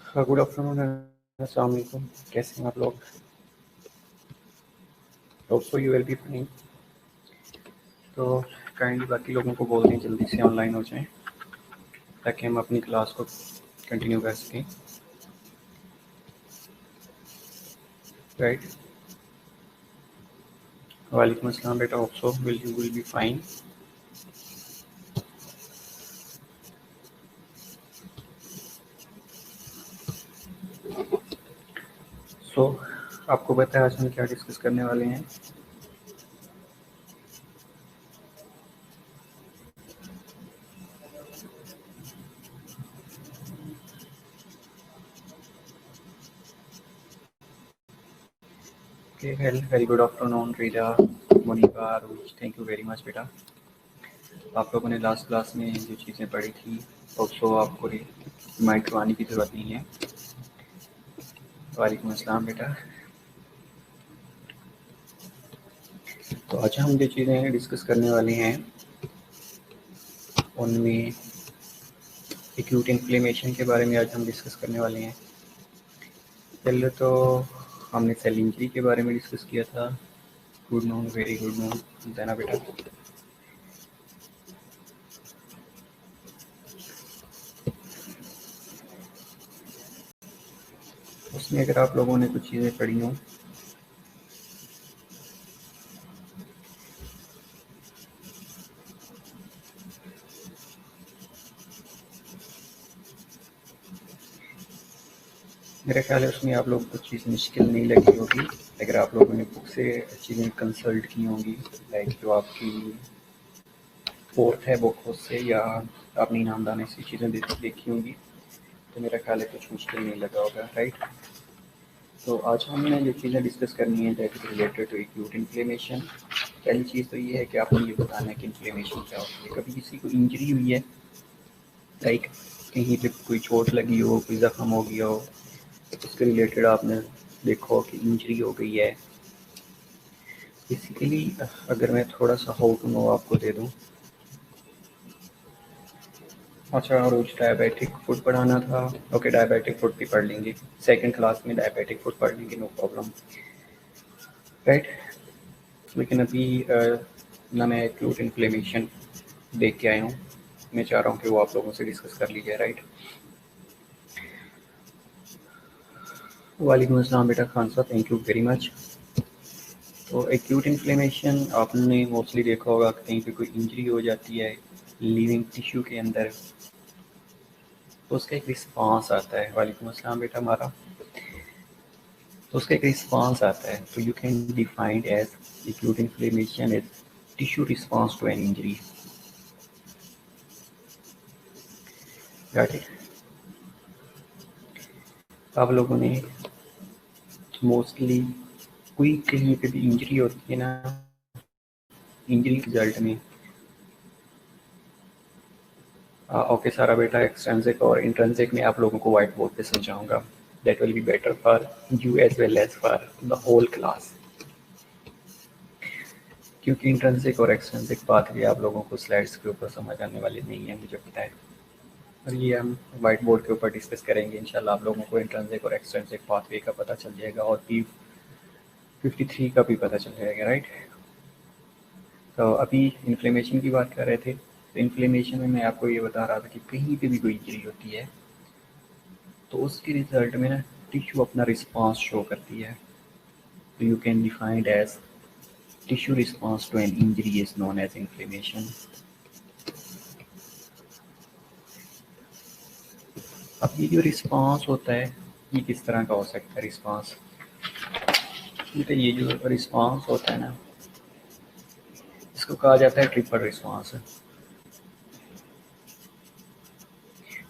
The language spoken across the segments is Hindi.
गुड आफ्टरनून, अस्सलाम वालेकुम। कैसे हैं आप लोग? Hope so you will be fine. तो काइंडली बाकी लोगों को बोल दें जल्दी से ऑनलाइन हो जाएं ताकि हम अपनी क्लास को कंटिन्यू कर सकें। राइट। वालेकुम अस्सलाम बेटा, hope so you will be fine. So आपको पता है आज हम क्या डिस्कस करने वाले हैं? Very good afternoon Riza, Monika, Aarush, thank you very much बेटा। आप लोगों ने लास्ट क्लास में जो चीज़ें पढ़ी थी होप सो आपको रिमाइंड करवाने की ज़रूरत नहीं है। वालेकुम अस्सलाम बेटा। तो आज हम जो चीज़ें डिस्कस करने वाले हैं उनमें एक्यूट इन्फ्लेमेशन के बारे में आज हम डिस्कस करने वाले हैं। पहले तो हमने सेल इंजरी के बारे में डिस्कस किया था। Good noon, very good noon देना बेटा। उसमें अगर आप लोगों ने कुछ चीज़ें पढ़ी हों मेरा ख्याल है उसमें आप लोगों को कुछ चीज़ मुश्किल नहीं लगी होगी अगर आप लोगों ने बुक से चीज़ें कंसल्ट की होंगी। लाइक जो आपकी फोर्थ है बुक उससे या अपनी नामदाने से चीज़ें देखी होंगी तो मेरा ख्याल है कुछ मुश्किल नहीं लगा होगा। राइट। तो आज हमने जो चीज़ें डिस्कस करनी है that is related to acute inflammation. पहली चीज़ तो ये है कि आपको ये बताना है कि इन्फ्लेमेशन क्या होती है। कभी किसी को इंजरी हुई है, लाइक कहीं पे कोई चोट लगी हो, कोई ज़ख्म हो गया हो, उसके रिलेटेड आपने देखो कि इंजरी हो गई है। बेसिकली अगर मैं थोड़ा सा हाउ टू नो आपको दे दूं। अच्छा, रोज डायबिटिक फूड पढ़ाना था। ओके, डायबिटिक फूड भी पढ़ लेंगे, सेकंड क्लास में डायबिटिक फूड पढ़ लेंगे, नो प्रॉब्लम। राइट। लेकिन अभी ना मैं एक्यूट इन्फ्लेमेशन देख के आया हूँ, मैं चाह रहा हूँ कि वो आप लोगों से डिस्कस कर लीजिए। राइट। वालेकुम अस्सलाम बेटा खान साहब, थैंक यू वेरी मच। तो एक्यूट इन्फ्लेमेशन आपने मोस्टली देखा होगा कि कहीं पे कोई इंजरी हो जाती है लिविंग टिश्यू के अंदर, तो उसका एक रिस्पॉन्स आता है। वालेकुम अस्सलाम बेटा हमारा। तो उसका एक रिस्पॉन्स आता है। तो you can defined as acute inflammation is tissue response to an injury. Got it. आप लोगों ने मोस्टली कोई कहीं पे भी इंजरी होती है ना, इंजरी रिजल्ट में ओके सारा बेटा, एक्सट्रिंसिक और इंट्रिंसिक में आप लोगों को व्हाइट बोर्ड पे समझाऊंगा। That will be better for you as well as for the whole class, क्योंकि इंट्रिंसिक और एक्सट्रिंसिक बात भी आप लोगों को स्लाइड्स के ऊपर समझ आने वाली नहीं है, मुझे पता है। और ये हम व्हाइट बोर्ड के ऊपर डिस्कस करेंगे इंशाल्लाह। आप लोगों को इंट्रिंसिक और एक्सट्रिंसिक पाथवे का पता चल जाएगा और P53 का भी पता चल जाएगा। राइट। तो अभी इन्फ्लेमेशन की बात कर रहे थे। तो इन्फ्लेमेशन में मैं आपको ये बता रहा था कि कहीं पे भी कोई इंजरी होती है तो उसके रिजल्ट में ना टिश्यू अपना रिस्पॉन्स शो करती है। तो you can defined as tissue response to an injury is known as inflammation. अब ये जो रिस्पॉन्स होता है ये किस तरह का हो सकता है रिस्पॉन्स? तो ये जो रिस्पॉन्स होता है ना, इसको कहा जाता है ट्रिपल रिस्पॉन्स।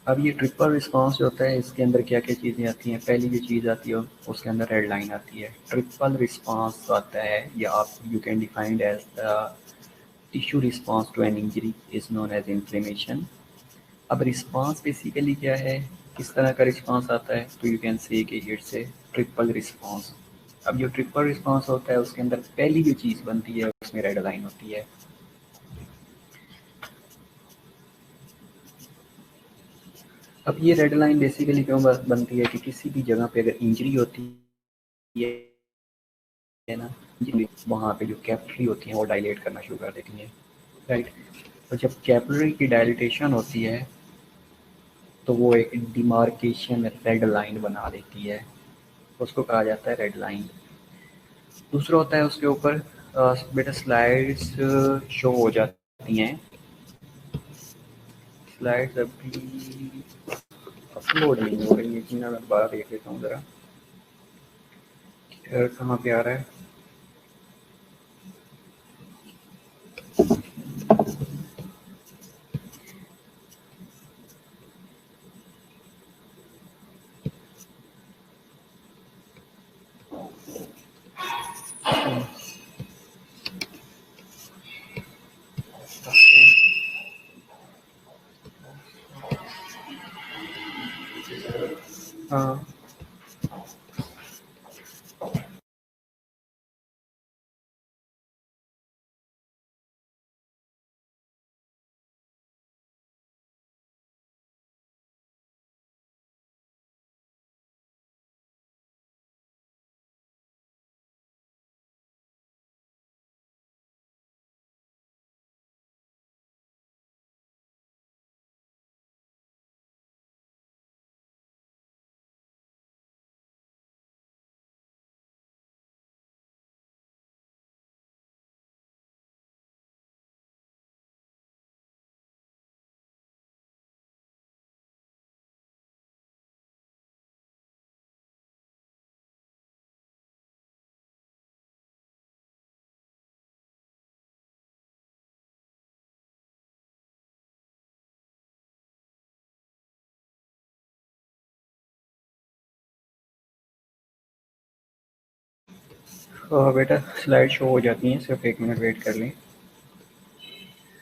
अब ये ट्रिपल रिस्पॉन्स जो होता है इसके अंदर क्या क्या चीज़ें आती हैं? पहली जो चीज़ आती है उसके अंदर रेड लाइन आती है। ट्रिपल रिस्पॉन्स आता है या आप you can defined as the tissue response to an injury is known as inflammation. अब रिस्पॉन्स बेसिकली क्या है, किस तरह का रिस्पॉन्स आता है? तो यू कैन से कि इट्स ए ट्रिपल रिस्पॉन्स। अब जो ट्रिपल रिस्पॉन्स होता है उसके अंदर पहली जो चीज़ बनती है उसमें रेड लाइन होती है। अब ये रेड लाइन बेसिकली क्यों बनती है कि किसी भी जगह पे अगर इंजरी होती है ना, वहाँ पे जो कैपिलरी होती हैं वो डायलेट करना शुरू कर देती हैं, राइट। और जब कैपिलरी की डायलिटेशन होती है तो वो एक डिमार्केशन रेड लाइन बना देती है, उसको कहा जाता है रेड लाइन। दूसरा होता है उसके ऊपर बेटा स्लाइड्स शो हो जाती हैं। स्लाइड्स अभी अपलोड नहीं हो रही है कि ना, मैं दोबारा देख लेता हूँ ज़रा कहाँ पे आ रहा है। हाँ बेटा स्लाइड शो हो जाती हैं, सिर्फ 1 मिनट वेट कर लें।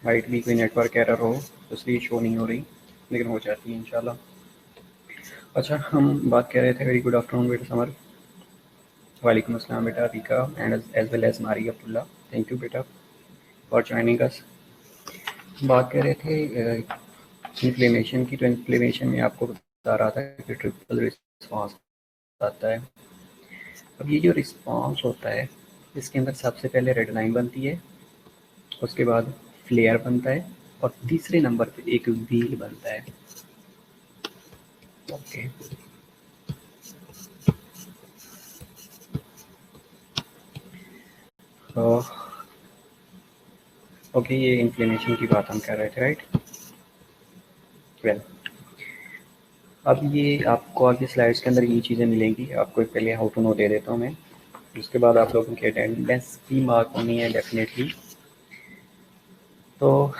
माइट भी कोई नेटवर्क एरर हो इसलिए शो नहीं हो रही, लेकिन हो जाती है इंशाल्लाह। अच्छा, हम बात कर रहे थे, वेरी गुड आफ्टरनून बेटा समर। वालेकुम अस्सलाम बेटा Rika and as well as Mari Abdullah, thank you बेटा फॉर ज्वाइनिंग अस। बात कर रहे थे इन्फ्लेमेशन की, तो इन्फ्लेमेशन में आपको बता रहा था कि ट्रिपल रिस्पॉन्स आता है। अब ये जो रिस्पॉन्स होता है इसके अंदर सबसे पहले रेड लाइन बनती है, उसके बाद फ्लेयर बनता है और तीसरे नंबर पे एक व्हील बनता है। ओके, तो ओके, ये इन्फ्लेमेशन की बात हम कर रहे थे, राइट। वेल, अब ये आपको आगे स्लाइड्स के अंदर ये चीज़ें मिलेंगी, आपको पहले हाउ टू नो दे देता हूँ मैं, उसके बाद आप लोगों की अटेंडेंस भी मार्क होनी है डेफिनेटली। तो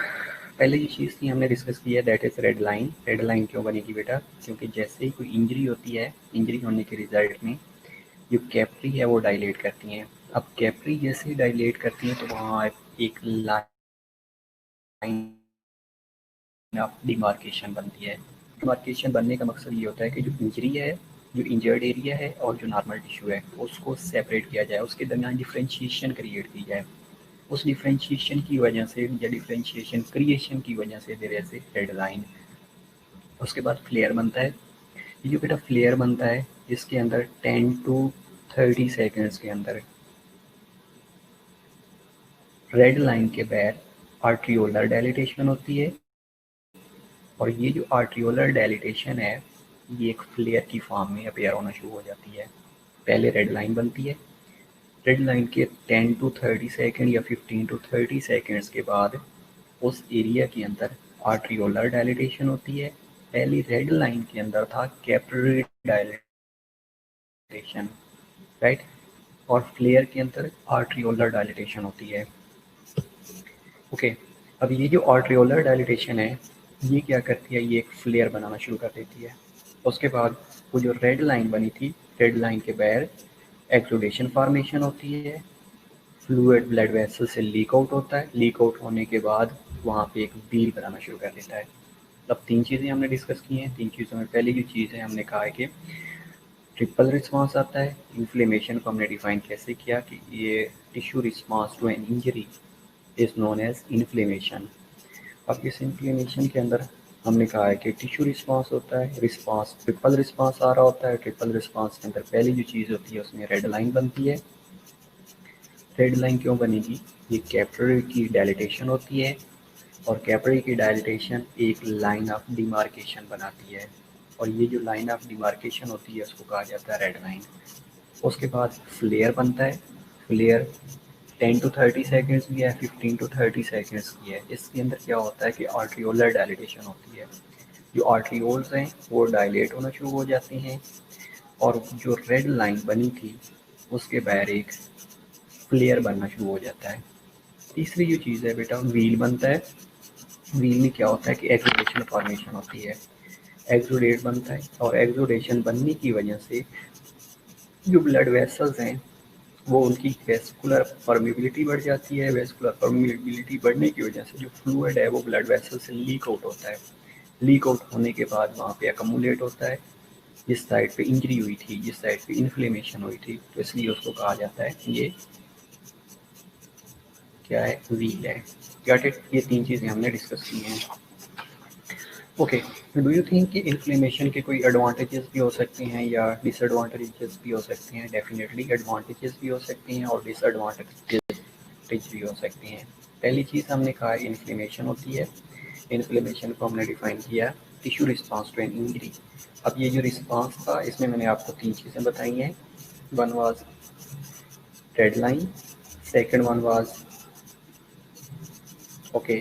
पहले ये चीज़ थी हमने डिस्कस की है, that is red line. Red line क्यों बनेगी बेटा? क्योंकि जैसे ही कोई इंजरी होती है, इंजरी होने के रिजल्ट में जो कैपिलरी है वो डायलेट करती हैं। अब कैपिलरी जैसे ही डायलेट करती हैं तो वहाँ एक लाइन ऑफ डिमार्केशन बनती है। डिमार्केशन बनने का मकसद ये होता है कि जो इंजरी है, जो इंजर्ड एरिया है और जो नॉर्मल टिश्यू है उसको सेपरेट किया जाए, उसके दरमियान डिफ्रेंशिएशन क्रिएट की जाए। उस डिफ्रेंशिएशन की वजह से या डिफ्रेंशिएशन क्रिएशन की वजह से there is a red line. उसके बाद फ्लेयर बनता है। ये जो बेटा फ्लेयर बनता है इसके अंदर 10 टू 30 सेकेंड्स के अंदर रेड लाइन के बैर आर्ट्रियोलर डायलिटेशन होती है, और ये जो आर्ट्रियोलर डायलिटेशन है ये एक फ्लेयर की फॉर्म में अपेयर होना शुरू हो जाती है। पहले रेड लाइन बनती है, रेड लाइन के 10 टू 30 सेकेंड या 15 टू 30 सेकेंड्स के बाद उस एरिया के अंदर आर्ट्रियोलर डायलिटेशन होती है। पहली रेड लाइन के अंदर था कैपिलरी डायलिटेशन, राइट, और फ्लेयर के अंदर आर्ट्रियोलर डायलिटेशन होती है। ओके, अब ये जो आर्ट्रियोलर डायलिटेशन है ये क्या करती है, ये एक फ्लेयर बनाना शुरू कर देती है। उसके बाद वो जो रेड लाइन बनी थी, रेड लाइन के बाहर एक्सुडेशन फॉर्मेशन होती है, फ्लूइड ब्लड वेसल से लीक आउट होता है, लीक आउट होने के बाद वहाँ पे एक व्हील बनाना शुरू कर देता है। अब 3 चीज़ें हमने डिस्कस की हैं। 3 चीज़ों में पहली जो चीज़ है हमने कहा है कि ट्रिपल रिस्पॉन्स आता है। इन्फ्लेमेशन को हमने डिफाइन कैसे किया कि ये tissue response to an injury is known as inflammation. अब इस इन्फ्लेमेशन के अंदर हमने कहा है कि टिश्यू रिस्पांस होता है, रिस्पांस ट्रिपल रिस्पांस आ रहा होता है। ट्रिपल रिस्पांस के अंदर पहली जो चीज़ होती है उसमें रेड लाइन बनती है। रेड लाइन क्यों बनेगी? ये कैपिलरी की डायलिटेशन होती है और कैपिलरी की डायलिटेशन एक लाइन ऑफ डिमार्केशन बनाती है और ये जो लाइन ऑफ डिमार्केशन होती है उसको कहा जाता है रेड लाइन। उसके बाद फ्लेयर बनता है। फ्लेयर 10 to 30 सेकेंड्स की है, 15 to 30 सेकेंड्स की है। इसके अंदर क्या होता है कि आर्ट्रियोलर डायलिटेशन होती है। जो आर्ट्रियोल्स हैं वो डायलेट होना शुरू हो जाती हैं और जो रेड लाइन बनी थी उसके बाहर एक फ्लेयर बनना शुरू हो जाता है। तीसरी जो चीज़ है बेटा, व्हील बनता है। व्हील में क्या होता है कि एक्सुडेशन फॉर्मेशन होती है। एक्सुडेट बनता है और एक्सुडेशन बनने की वजह से जो ब्लड वेसल्स हैं वो उनकी वेस्कुलर परमिबिलिटी बढ़ जाती है। वेस्कुलर परमिबिलिटी बढ़ने की वजह से जो फ्लूइड है वो ब्लड वेसल से लीक आउट होता है। लीक आउट होने के बाद वहाँ पे अकमुलेट होता है। जिस साइड पे इंजरी हुई थी, जिस साइड पे इन्फ्लेमेशन हुई थी, तो इसलिए उसको कहा जाता है कि ये क्या है, व्हील है। Got it? ये तीन चीज़ें हमने डिस्कस की हैं। ओके, डू यू थिंक कि इन्फ्लेमेशन के कोई एडवांटेजेस भी हो सकते हैं या डिसएडवांटेजेस भी हो सकते हैं? डेफिनेटली एडवांटेजेस भी हो सकते हैं और डिसएडवांटेजेस भी हो सकते हैं। पहली चीज़ हमने कहा इन्फ्लेमेशन होती है। इन्फ्लेमेशन को हमने डिफाइन किया tissue response to an injury. अब ये जो रिस्पांस था इसमें मैंने आपको तीन चीज़ें बताई हैं। One was red line, second one was okay,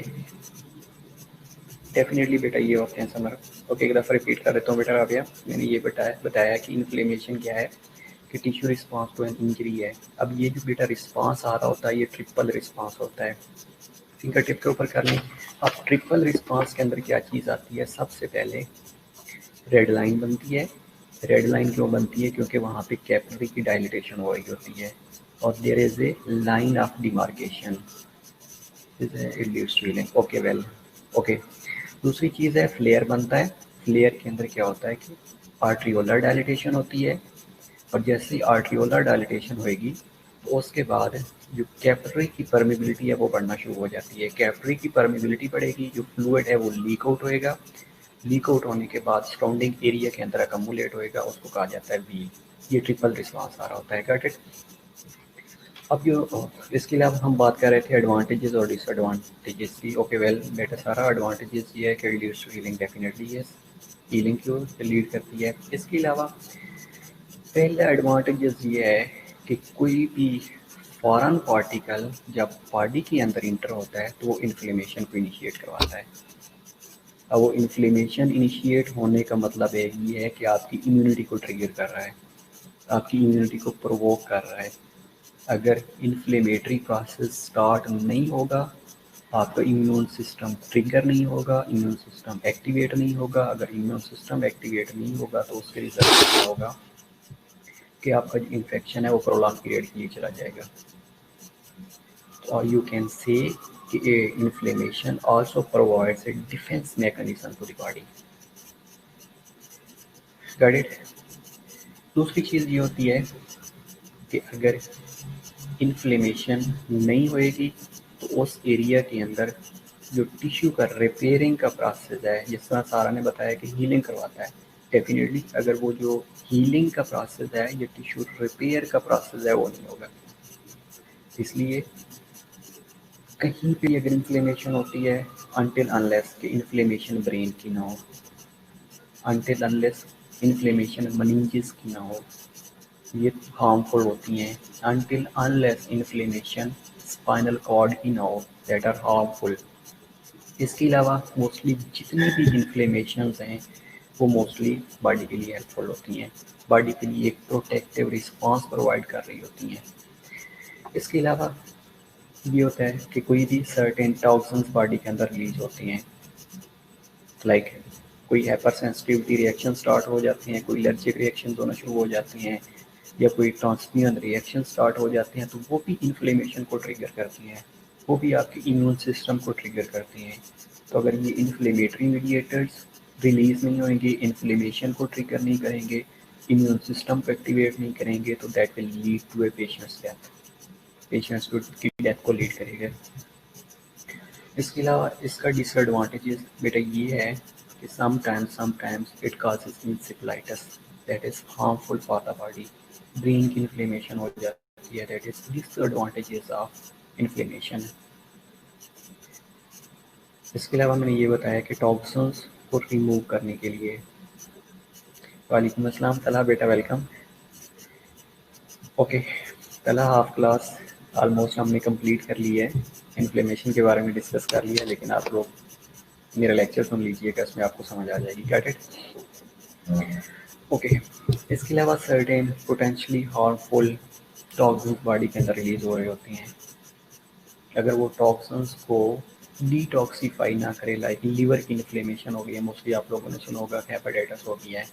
definitely बेटा ये होते हैं समर। ओके, एक दफ़ा रिपीट कर देता हूँ बेटा राबिया। मैंने ये बताया कि इन्फ्लेमेशन क्या है कि tissue response to an injury है। अब ये जो बेटा रिस्पांस आ रहा होता है ये ट्रिपल रिस्पांस होता है। फिंगर टिप के ऊपर कर लें। अब ट्रिपल रिस्पांस के अंदर क्या चीज़ आती है? सबसे पहले रेड लाइन बनती है। रेड लाइन क्यों बनती है? क्योंकि वहाँ पे कैपिलरी की डायलिटेशन हो रही होती है और there is a line of demarcation. It leads to healing. Okay, well, okay. दूसरी चीज़ है फ्लेयर बनता है। फ्लेयर के अंदर क्या होता है कि आर्ट्रियोलर डायलिटेशन होती है और जैसे ही आर्ट्रियोलर डायलिटेशन होएगी तो उसके बाद जो कैपिलरी की परमिबिलिटी है वो बढ़ना शुरू हो जाती है। कैपिलरी की परमिबिलिटी बढ़ेगी, जो फ्लूइड है वो लीक आउट होएगा। लीक आउट होने के बाद सराउंडिंग एरिया के अंदर अकमुलेट होएगा, उसको कहा जाता है व्हील। ये ट्रिपल रिस्पांस आ रहा होता है। Got it? अब जो इसके अलावा हम बात कर रहे थे एडवांटेजेस और डिसएडवांटेजेस की। ओके, वेल बेटा, सारा एडवांटेजेस ये है कि leads to healing. Definitely yes, healing की ओर लीड करती है। इसके अलावा पहला एडवांटेजेस ये है कि कोई भी फॉरेन पार्टिकल जब बॉडी के अंदर इंटर होता है तो वो इन्फ्लेमेशन को इनिशिएट करवाता है। अब वो इन्फ्लेमेशन इनिशिएट होने का मतलब ये है कि आपकी इम्यूनिटी को ट्रिगर कर रहा है, आपकी इम्यूनिटी को प्रोवोक कर रहा है। अगर इन्फ्लेमेटरी प्रोसेस स्टार्ट नहीं होगा, आपका इम्यून सिस्टम ट्रिगर नहीं होगा, इम्यून सिस्टम एक्टिवेट नहीं होगा। अगर इम्यून सिस्टम एक्टिवेट नहीं होगा तो उसके रिजल्ट क्या होगा कि आपका जो इन्फेक्शन है वो प्रोलॉन्ग पीरियड के लिए चला जाएगा। और यू कैन से कि inflammation also provides a defence mechanism to the body. Got it? दूसरी चीज़ ये होती है कि अगर इन्फ्लेमेशन नहीं होएगी तो उस एरिया के अंदर जो टिश्यू का रिपेयरिंग का प्रोसेस है, जिस तरह सारा ने बताया कि हीलिंग करवाता है, डेफिनेटली अगर वो जो हीलिंग का प्रोसेस है, ये टिश्यू रिपेयर का प्रोसेस है, वो नहीं होगा। इसलिए कहीं पे अगर इन्फ्लेमेशन होती है, अनटिल अनलेस कि इन्फ्लेमेशन ब्रेन की ना हो, अनटिल अनलेस इन्फ्लेमेशन मनींजिस की ना हो, ये हार्मफुल होती हैं। Until unless inflammation spinal cord की ना हो, दैट आर हार्मफुल। इसके अलावा मोस्टली जितनी भी इन्फ्लेमेशंस हैं वो मोस्टली बॉडी के लिए हेल्पफुल होती हैं, बॉडी के लिए एक प्रोटेक्टिव रिस्पांस प्रोवाइड कर रही होती हैं। इसके अलावा ये होता है कि कोई भी सर्टेन टॉक्सिन्स बॉडी के अंदर रिलीज होती हैं, लाइक कोई हाइपर सेंसिटिविटी रिएक्शन स्टार्ट हो जाती हैं, कोई एलर्जिक रिएक्शन होना शुरू हो जाती हैं या कोई ट्रांसम्यूरल रिएक्शन स्टार्ट हो जाते हैं, तो वो भी इन्फ्लेमेशन को ट्रिगर करती हैं, वो भी आपके इम्यून सिस्टम को ट्रिगर करती हैं। तो अगर ये इन्फ्लेमेटरी मीडिएटर्स रिलीज नहीं होंगे, इन्फ्लेमेशन को ट्रिगर नहीं करेंगे, इम्यून सिस्टम को एक्टिवेट नहीं करेंगे, तो that will lead to a patient's death, patients की डेथ को लीड करेगा। इसके अलावा इसका डिसएडवांटेजेस बेटा ये है कि sometimes it causes encephalitis that is harmful for the body. Brain की इन्फ्लेमेशन हो जाती है, that is disadvantages of inflammation. इसके अलावा मैंने ये बताया कि टॉक्सिन्स को रिमूव करने के लिए। वालेकुम अस्सलाम तला बेटा, वेलकम। ओके तला, हाफ क्लास ऑलमोस्ट हमने कंप्लीट कर ली है, इन्फ्लेमेशन के बारे में डिस्कस कर लिया, लेकिन आप लोग मेरा लेक्चर सुन लीजिएगा, इसमें आपको समझ आ जाएगी। Got it? ओके, इसके अलावा certain potentially harmful toxins body के अंदर रिलीज हो रहे होते हैं। अगर वो टॉक्सिन्स को डिटॉक्सीफाई ना करे, लाइक लीवर की इन्फ्लेमेशन हो गई है, मोस्टली आप लोगों ने सुना होगा हेपेटाइटिस हो गया है।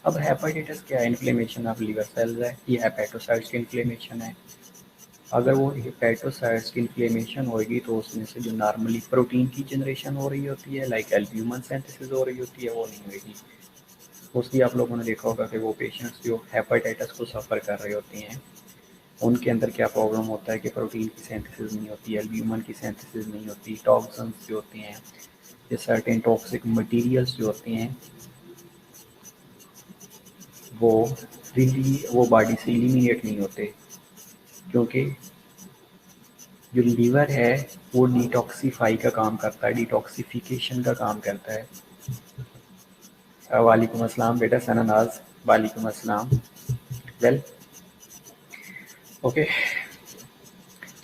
अब हेपेटाइटिस क्या है? इन्फ्लेमेशन ऑफ लीवर सेल्स है, ये हेपेटोसाइट्स की इन्फ्लेमेशन है। अगर वो हेपेटोसाइट्स की इन्फ्लेमेशन होगी तो उसमें से जो नॉर्मली प्रोटीन की जनरेशन हो रही होती है, लाइक एल्ब्यूमिन सिंथेसिस हो रही होती है, वो नहीं होगी। मोस्टली आप लोगों ने देखा होगा कि वो पेशेंट्स जो हेपेटाइटिस को सफ़र कर रहे होते हैं, उनके अंदर क्या प्रॉब्लम होता है कि प्रोटीन की सिंथेसिस नहीं होती, एल्ब्यूमिन की सिंथेसिस नहीं होती, टॉक्सिन्स जो होते हैं, ये सर्टेन टॉक्सिक मटेरियल्स जो होते हैं वो बॉडी से एलिमिनेट नहीं होते, क्योंकि जो लीवर है वो डिटॉक्सीफाई का काम करता है, डिटॉक्सिफिकेशन का काम करता है। वालेकुम अस्सलाम बेटा सनानाज, वालेकुम अस्सलाम। वेल ओके,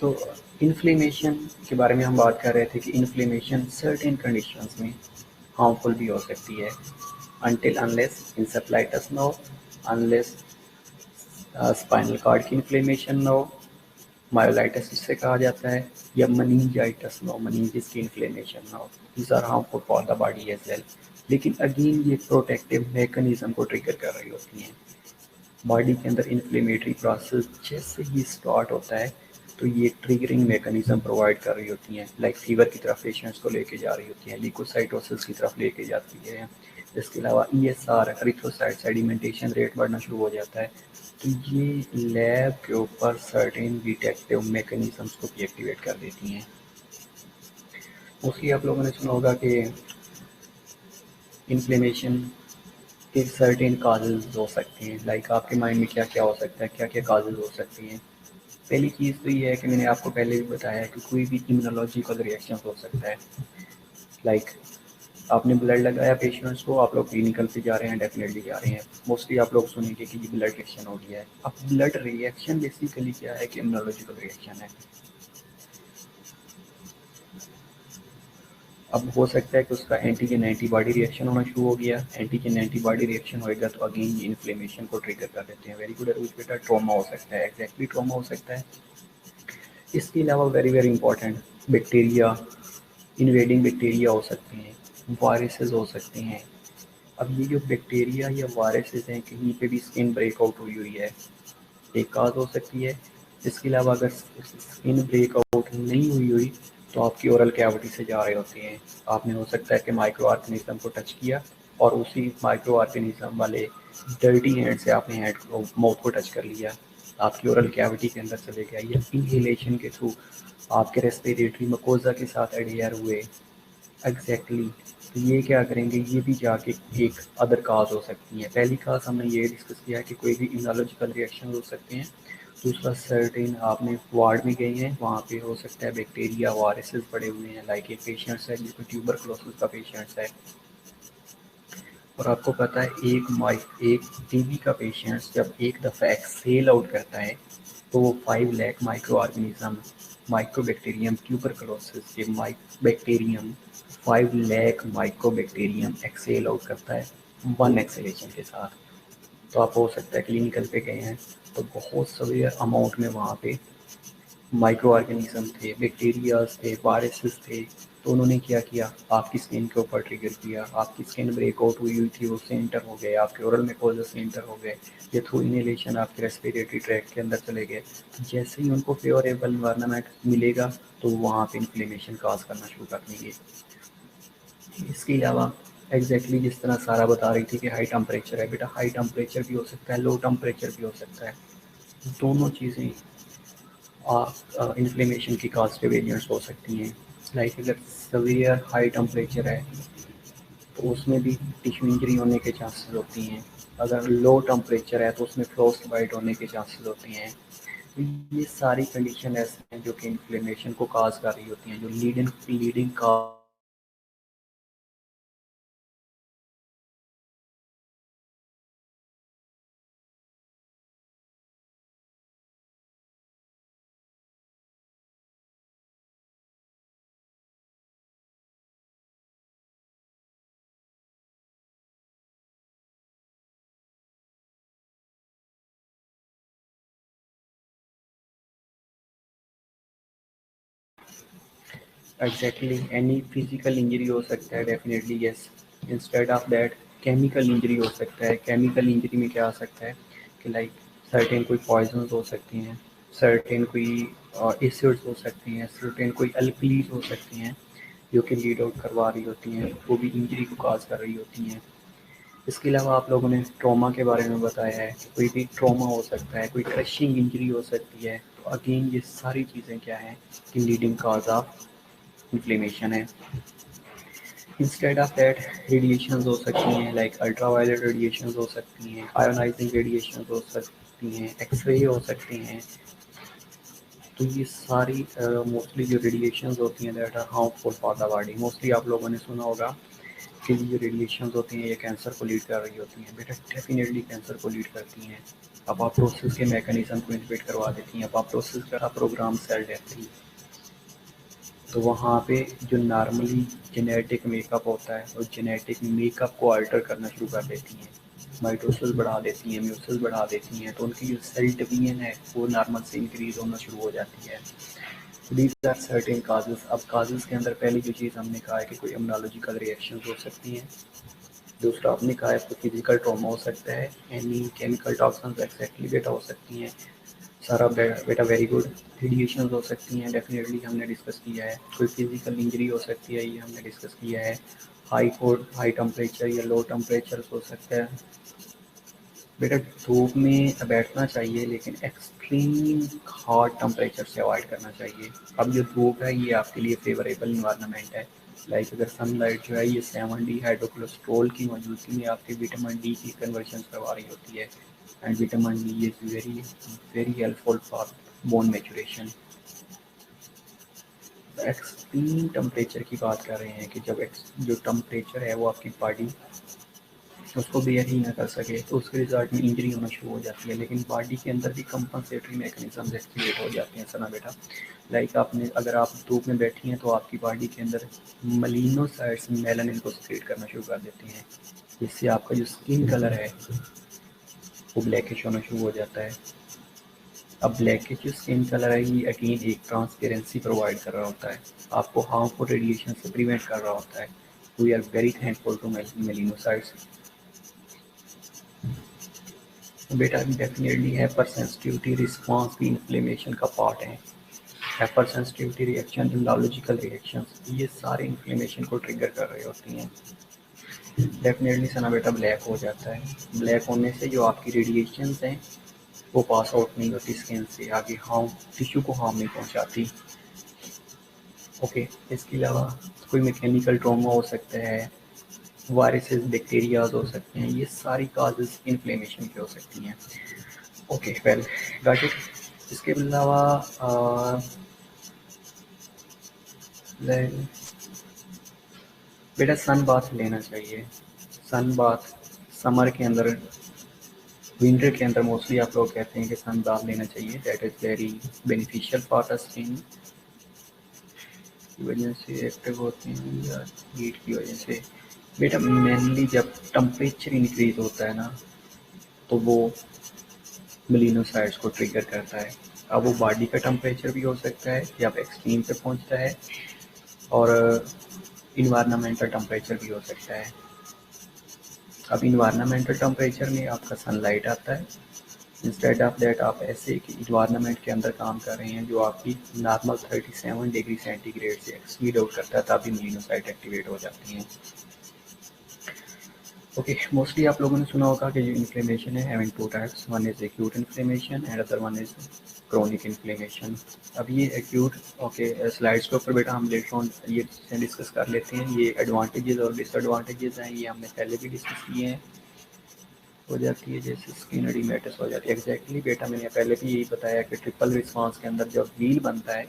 तो इन्फ्लेमेशन के बारे में हम बात कर रहे थे कि इन्फ्लेमेशन सर्टेन कंडीशंस में हार्मफुल भी हो सकती है, अनटिल अनलेस इंसेफ्लाइटिस ना हो, अनलेस स्पाइनल कॉर्ड की इन्फ्लेमेशन ना हो, मायोलाइटिस जिससे कहा जाता है, या मनींजाइटिस ना हो, मनींजिस की इन्फ्लेमेशन ना हो। These are harmful for the body as well. लेकिन अगेन ये प्रोटेक्टिव मैकेनिज्म को ट्रिगर कर रही होती हैं। बॉडी के अंदर इन्फ्लेमेटरी प्रोसेस जैसे ही स्टार्ट होता है तो ये ट्रिगरिंग मैकेनिज्म प्रोवाइड कर रही होती हैं, लाइक फीवर की तरफ पेशेंट्स को लेके जा रही होती हैं, ल्यूकोसाइटोसिस की तरफ लेके जाती है। इसके अलावा ESR एरिथ्रोसाइट सेडिमेंटेशन रेट बढ़ना शुरू हो जाता है। तो ये लैब के ऊपर सर्टेन डिटेक्टिव मैकेनिज्म्स को भी एक्टिवेट कर देती हैं। मोस्टली आप लोगों ने सुना होगा कि इन्फ्लेमेशन के सर्टेन काजेज हो सकते हैं, लाइक आपके माइंड में क्या क्या हो सकता है, क्या क्या काजेज हो सकती हैं। पहली चीज़ तो ये है कि मैंने आपको पहले भी बताया कि कोई भी इम्यूनोलॉजिकल रिएक्शन हो सकता है, लाइक आपने ब्लड लगाया पेशेंट्स को, आप लोग क्लिनिकल पे जा रहे हैं, डेफिनेटली जा रहे हैं, मोस्टली आप लोग सुनेंगे कि ये ब्लड रिएक्शन हो गया है। अब ब्लड रिएक्शन बेसिकली क्या है कि इम्यूनोलॉजिकल रिएक्शन है। अब हो सकता है कि उसका एंटीजन एंटीबॉडी रिएक्शन होना शुरू हो गया, एंटीजन एंटीबॉडी रिएक्शन होएगा तो अगेन ये इन्फ्लेमेशन को ट्रिगर कर देते हैं। वेरी गुड अरूज बेटा, ट्रॉमा हो सकता है, एग्जैक्टली ट्रॉमा हो सकता है। इसके अलावा very very important, bacteria, invading bacteria हो सकते हैं, वायरसेस हो सकते हैं। अब ये जो बैक्टीरिया या वायरसेस हैं, कहीं पे भी स्किन ब्रेकआउट हुई हुई है, एक काज हो सकती है। इसके अलावा अगर स्किन ब्रेकआउट नहीं हुई हुई तो आपकी ओरल कैविटी से जा रहे होते हैं, आपने हो सकता है कि माइक्रो ऑर्गेनिज्म को टच किया और उसी माइक्रो ऑर्गेनिज्म वाले डर्टी हैंड से आपने हैंड को, माउथ को टच कर लिया, आपकी ओरल कैविटी के अंदर चले गया, या इनहेलेशन के थ्रू आपके रेस्पिरेटरी मकोजा के साथ एडहेयर हुए। एग्जैक्टली तो ये क्या करेंगे, ये भी जाके एक अदर काज हो सकती है। पहली काज हमने ये डिस्कस किया कि कोई भी इम्यूनोलॉजिकल रिएक्शन हो सकते हैं। दूसरा सर्टेन आपने वार्ड में गए हैं, वहाँ पे हो सकता है बैक्टीरिया वायरसेस पड़े हुए हैं, लाइक एक पेशेंट्स है जिसको ट्यूबरकुलोसिस का पेशेंट्स है, और आपको पता है एक टीबी का पेशेंट्स जब एक दफ़ा एक्सेल आउट करता है तो वो 5 lakh microorganism, mycobacterium tuberculosis के bacterium 5 lakh mycobacterium exhale out करता है 1 एक्सेलेशन के साथ। तो आप हो सकता है क्लिनिकल पे गए हैं तो बहुत सवेयर अमाउंट में वहाँ पे माइक्रो ऑर्गेनिज्म थे, बैक्टीरियाज थे, वायरसेस थे, तो उन्होंने क्या किया, आपकी स्किन के ऊपर ट्रिगर किया, आपकी स्किन ब्रेकआउट हुई थी, उससे इंटर हो गए, आपके ओरल म्यूकोसा से इंटर हो गए, ये थ्रू इनहेलेशन आपके रेस्पिरेटरी ट्रैक्ट के अंदर चले गए। तो जैसे ही उनको फेवरेबल इन्वायरमेंट मिलेगा तो वहाँ पे इन्फ्लेमेशन काज करना शुरू कर देंगे। इसके अलावा एग्जैक्टली जिस तरह सारा बता रही थी कि हाई टेम्परेचर है, बेटा हाई टेम्परेचर भी हो सकता है, लो टेम्परेचर भी हो सकता है, दोनों चीज़ें इन्फ्लेमेशन की काज के वेरिएंट्स हो सकती हैं। लाइक अगर सवियर हाई टेम्परेचर है तो उसमें भी टिश्यू इंजरी होने के चांसेस होती हैं। अगर लो टेम्परेचर है तो उसमें फ्रोस्ट बाइट होने के चांसेस होते हैं। तो ये सारी कंडीशन ऐसी हैं जो कि इन्फ्लेमेशन को काज कर रही होती हैं, जो लीडिंग का एग्जैक्टली एनी फिजिकल इंजरी हो सकता है, definitely yes. Instead of that chemical injury हो सकता है। केमिकल इंजरी में क्या आ सकता है कि लाइक सर्टेन कोई पॉइजन हो सकती हैं, सर्टेन कोई एसिड्स हो सकती हैं, सर्टेन कोई अल्कलीज हो सकती हैं जो कि लीड आउट करवा रही होती हैं, वो भी इंजरी को काज कर रही होती हैं। इसके अलावा आप लोगों ने ट्रॉमा के बारे में बताया है, कोई भी ट्रॉमा हो सकता है, कोई क्रशिंग इंजरी हो सकती है। तो अगेन ये सारी चीज़ें क्या हैं कि लीडिंग काज ऑफ इन्फ्लेमेशन है। इंस्टेड ऑफ दैट रेडिएशंस हो सकती हैं, लाइक अल्ट्रावायलेट रेडिएशंस हो सकती हैं, आयोनाइजिंग रेडिएशंस हो सकती हैं, एक्सरे हो सकते हैं। तो ये सारी मोस्टली जो रेडिएशंस होती हैं that are harmful for the body. Mostly आप लोगों ने सुना होगा कि जो रेडिएशंस होती हैं ये कैंसर को लीड कर रही होती हैं। बेटा डेफिनेटली कैंसर को लीड करती हैं। अपोप्टोसिस के मैकेनिज्म को इनहिबिट करवा देती हैं। अपोप्टोसिस का प्रोग्राम सेल डेथ थी, तो वहाँ पे जो नॉर्मली जेनेटिक मेकअप होता है वो जेनेटिक मेकअप को अल्टर करना शुरू कर देती हैं। माइटोसिस बढ़ा देती हैं, म्यूसिस बढ़ा देती हैं, तो उनकी जो सेल डिवीजन है वो नॉर्मल से इंक्रीज होना शुरू हो जाती है। These are certain causes. अब काजेज के अंदर पहली जो चीज़ हमने कहा है कि कोई इम्यूनोलॉजिकल रिएक्शन हो सकती हैं। दूसरा आपने कहा है तो फिजिकल ट्रॉमा हो सकता है, एनी केमिकल टॉक्सिन्स एक्जैक्टली बेटा हो सकती हैं। सारा बेटा वेरी गुड। रेडिएशन हो सकती हैं, डेफिनेटली हमने डिस्कस किया है। कोई फिजिकल इंजरी हो सकती है, ये हमने डिस्कस किया है। हाई टेम्परेचर या लो टेम्परेचर हो सकता है। बेटा धूप में बैठना चाहिए लेकिन एक्सट्रीम हॉट टेम्परेचर से अवॉइड करना चाहिए। अब जो धूप है ये आपके लिए फेवरेबल इन्वायरमेंट है। लाइक अगर सनलाइट जो है ये 7D हाइड्रोकोलेस्ट्रॉल की मौजूदगी में आपके विटामिन डी की कन्वर्शन करवा रही होती है, and vitamin D is very very helpful for bone maturation. Extreme temperature की बात कर रहे हैं कि जब जो टेम्परेचर है वो आपकी बॉडी उसको बेयर ही ना कर सके तो उसके रिजल्ट में इंजरी होना शुरू हो जाती है। लेकिन बॉडी के अंदर भी कंपनसेटरी मैकेनिज्म एक्टिवेट हो जाते हैं सना बेटा। लाइक आपने अगर आप धूप में बैठी हैं तो आपकी बॉडी के अंदर मेलिनोसाइट्स मेलानिन को सिक्रेट करना शुरू कर देती हैं, जिससे आपका जो स्किन कलर है वो ब्लैकिश होना शुरू हो जाता है। अब ब्लैकिश जो स्किन कलर है ये अगेन एक ट्रांसपेरेंसी प्रोवाइड कर रहा होता है, आपको हार्मफुल रेडिएशन से प्रिवेंट कर रहा होता है। We are very thankful to melanocytes. बेटा डेफिनेटली हाइपर सेंसिटिविटी रिस्पॉन्स भी इन्फ्लेमेशन का पार्ट है। Hypersensitivity reaction, immunological reactions, ये सारे इन्फ्लेमेशन को ट्रिगर कर रही होती हैं। डेफिनेटली सना बेटा ब्लैक हो जाता है। ब्लैक होने से जो आपकी रेडिएशंस हैं वो पास आउट नहीं होती स्किन से, आगे हार्म टिश्यू को हार्म नहीं पहुंचाती। ओके, इसके अलावा कोई मैकेनिकल ट्रॉमा हो सकता है, वायरसेस बैक्टीरियाज हो सकते हैं, ये सारी काजेज इन्फ्लेमेशन की हो सकती हैं। Okay well got it. इसके अलावा बेटा सन बाथ लेना चाहिए। सन बाथ समर के अंदर, विंटर के अंदर मोस्टली आप लोग कहते हैं कि सन बाथ लेना चाहिए। That is very beneficial for the skin की वजह से एक्टिव होते हैं या हीट की वजह से। बेटा मेनली जब टेम्परेचर इंक्रीज होता है ना तो वो मेलिनोसाइट्स को ट्रिगर करता है। अब वो बॉडी का टेम्परेचर भी हो सकता है कि अब एक्सट्रीम पे पहुंचता है, और इन्वायरमेंटल टेम्परेचर भी हो सकता है। अब इन्वायरमेंटल टेम्परेचर में आपका सनलाइट आता है। इंस्टेड ऑफ दैट आप ऐसे कि इन्वायरमेंट के अंदर काम कर रहे हैं जो आपकी नॉर्मल 37 डिग्री सेंटीग्रेड से एक्सीड आउट करता है, तभी मेलिनोसाइट एक्टिवेट हो जाती हैं। ओके, मोस्टली आप लोगों ने सुना होगा कि जो इन्फ्लेमेशन है having two types, one is acute inflammation and other one is chronic inflammation. अब ये एक्यूट, ओके स्लाइड्स के ऊपर बेटा हम लेटर ऑन ये डिस्कस कर लेते हैं। ये एडवांटेजेस और डिसएडवांटेजेस हैं, ये हमने पहले भी डिस्कस किए हैं। हो जाती है जैसे स्किन एडिमेटस हो जाती है, एग्जैक्टली बेटा मैंने पहले भी यही बताया कि ट्रिपल रिस्पॉन्स के अंदर जब व्हील बनता है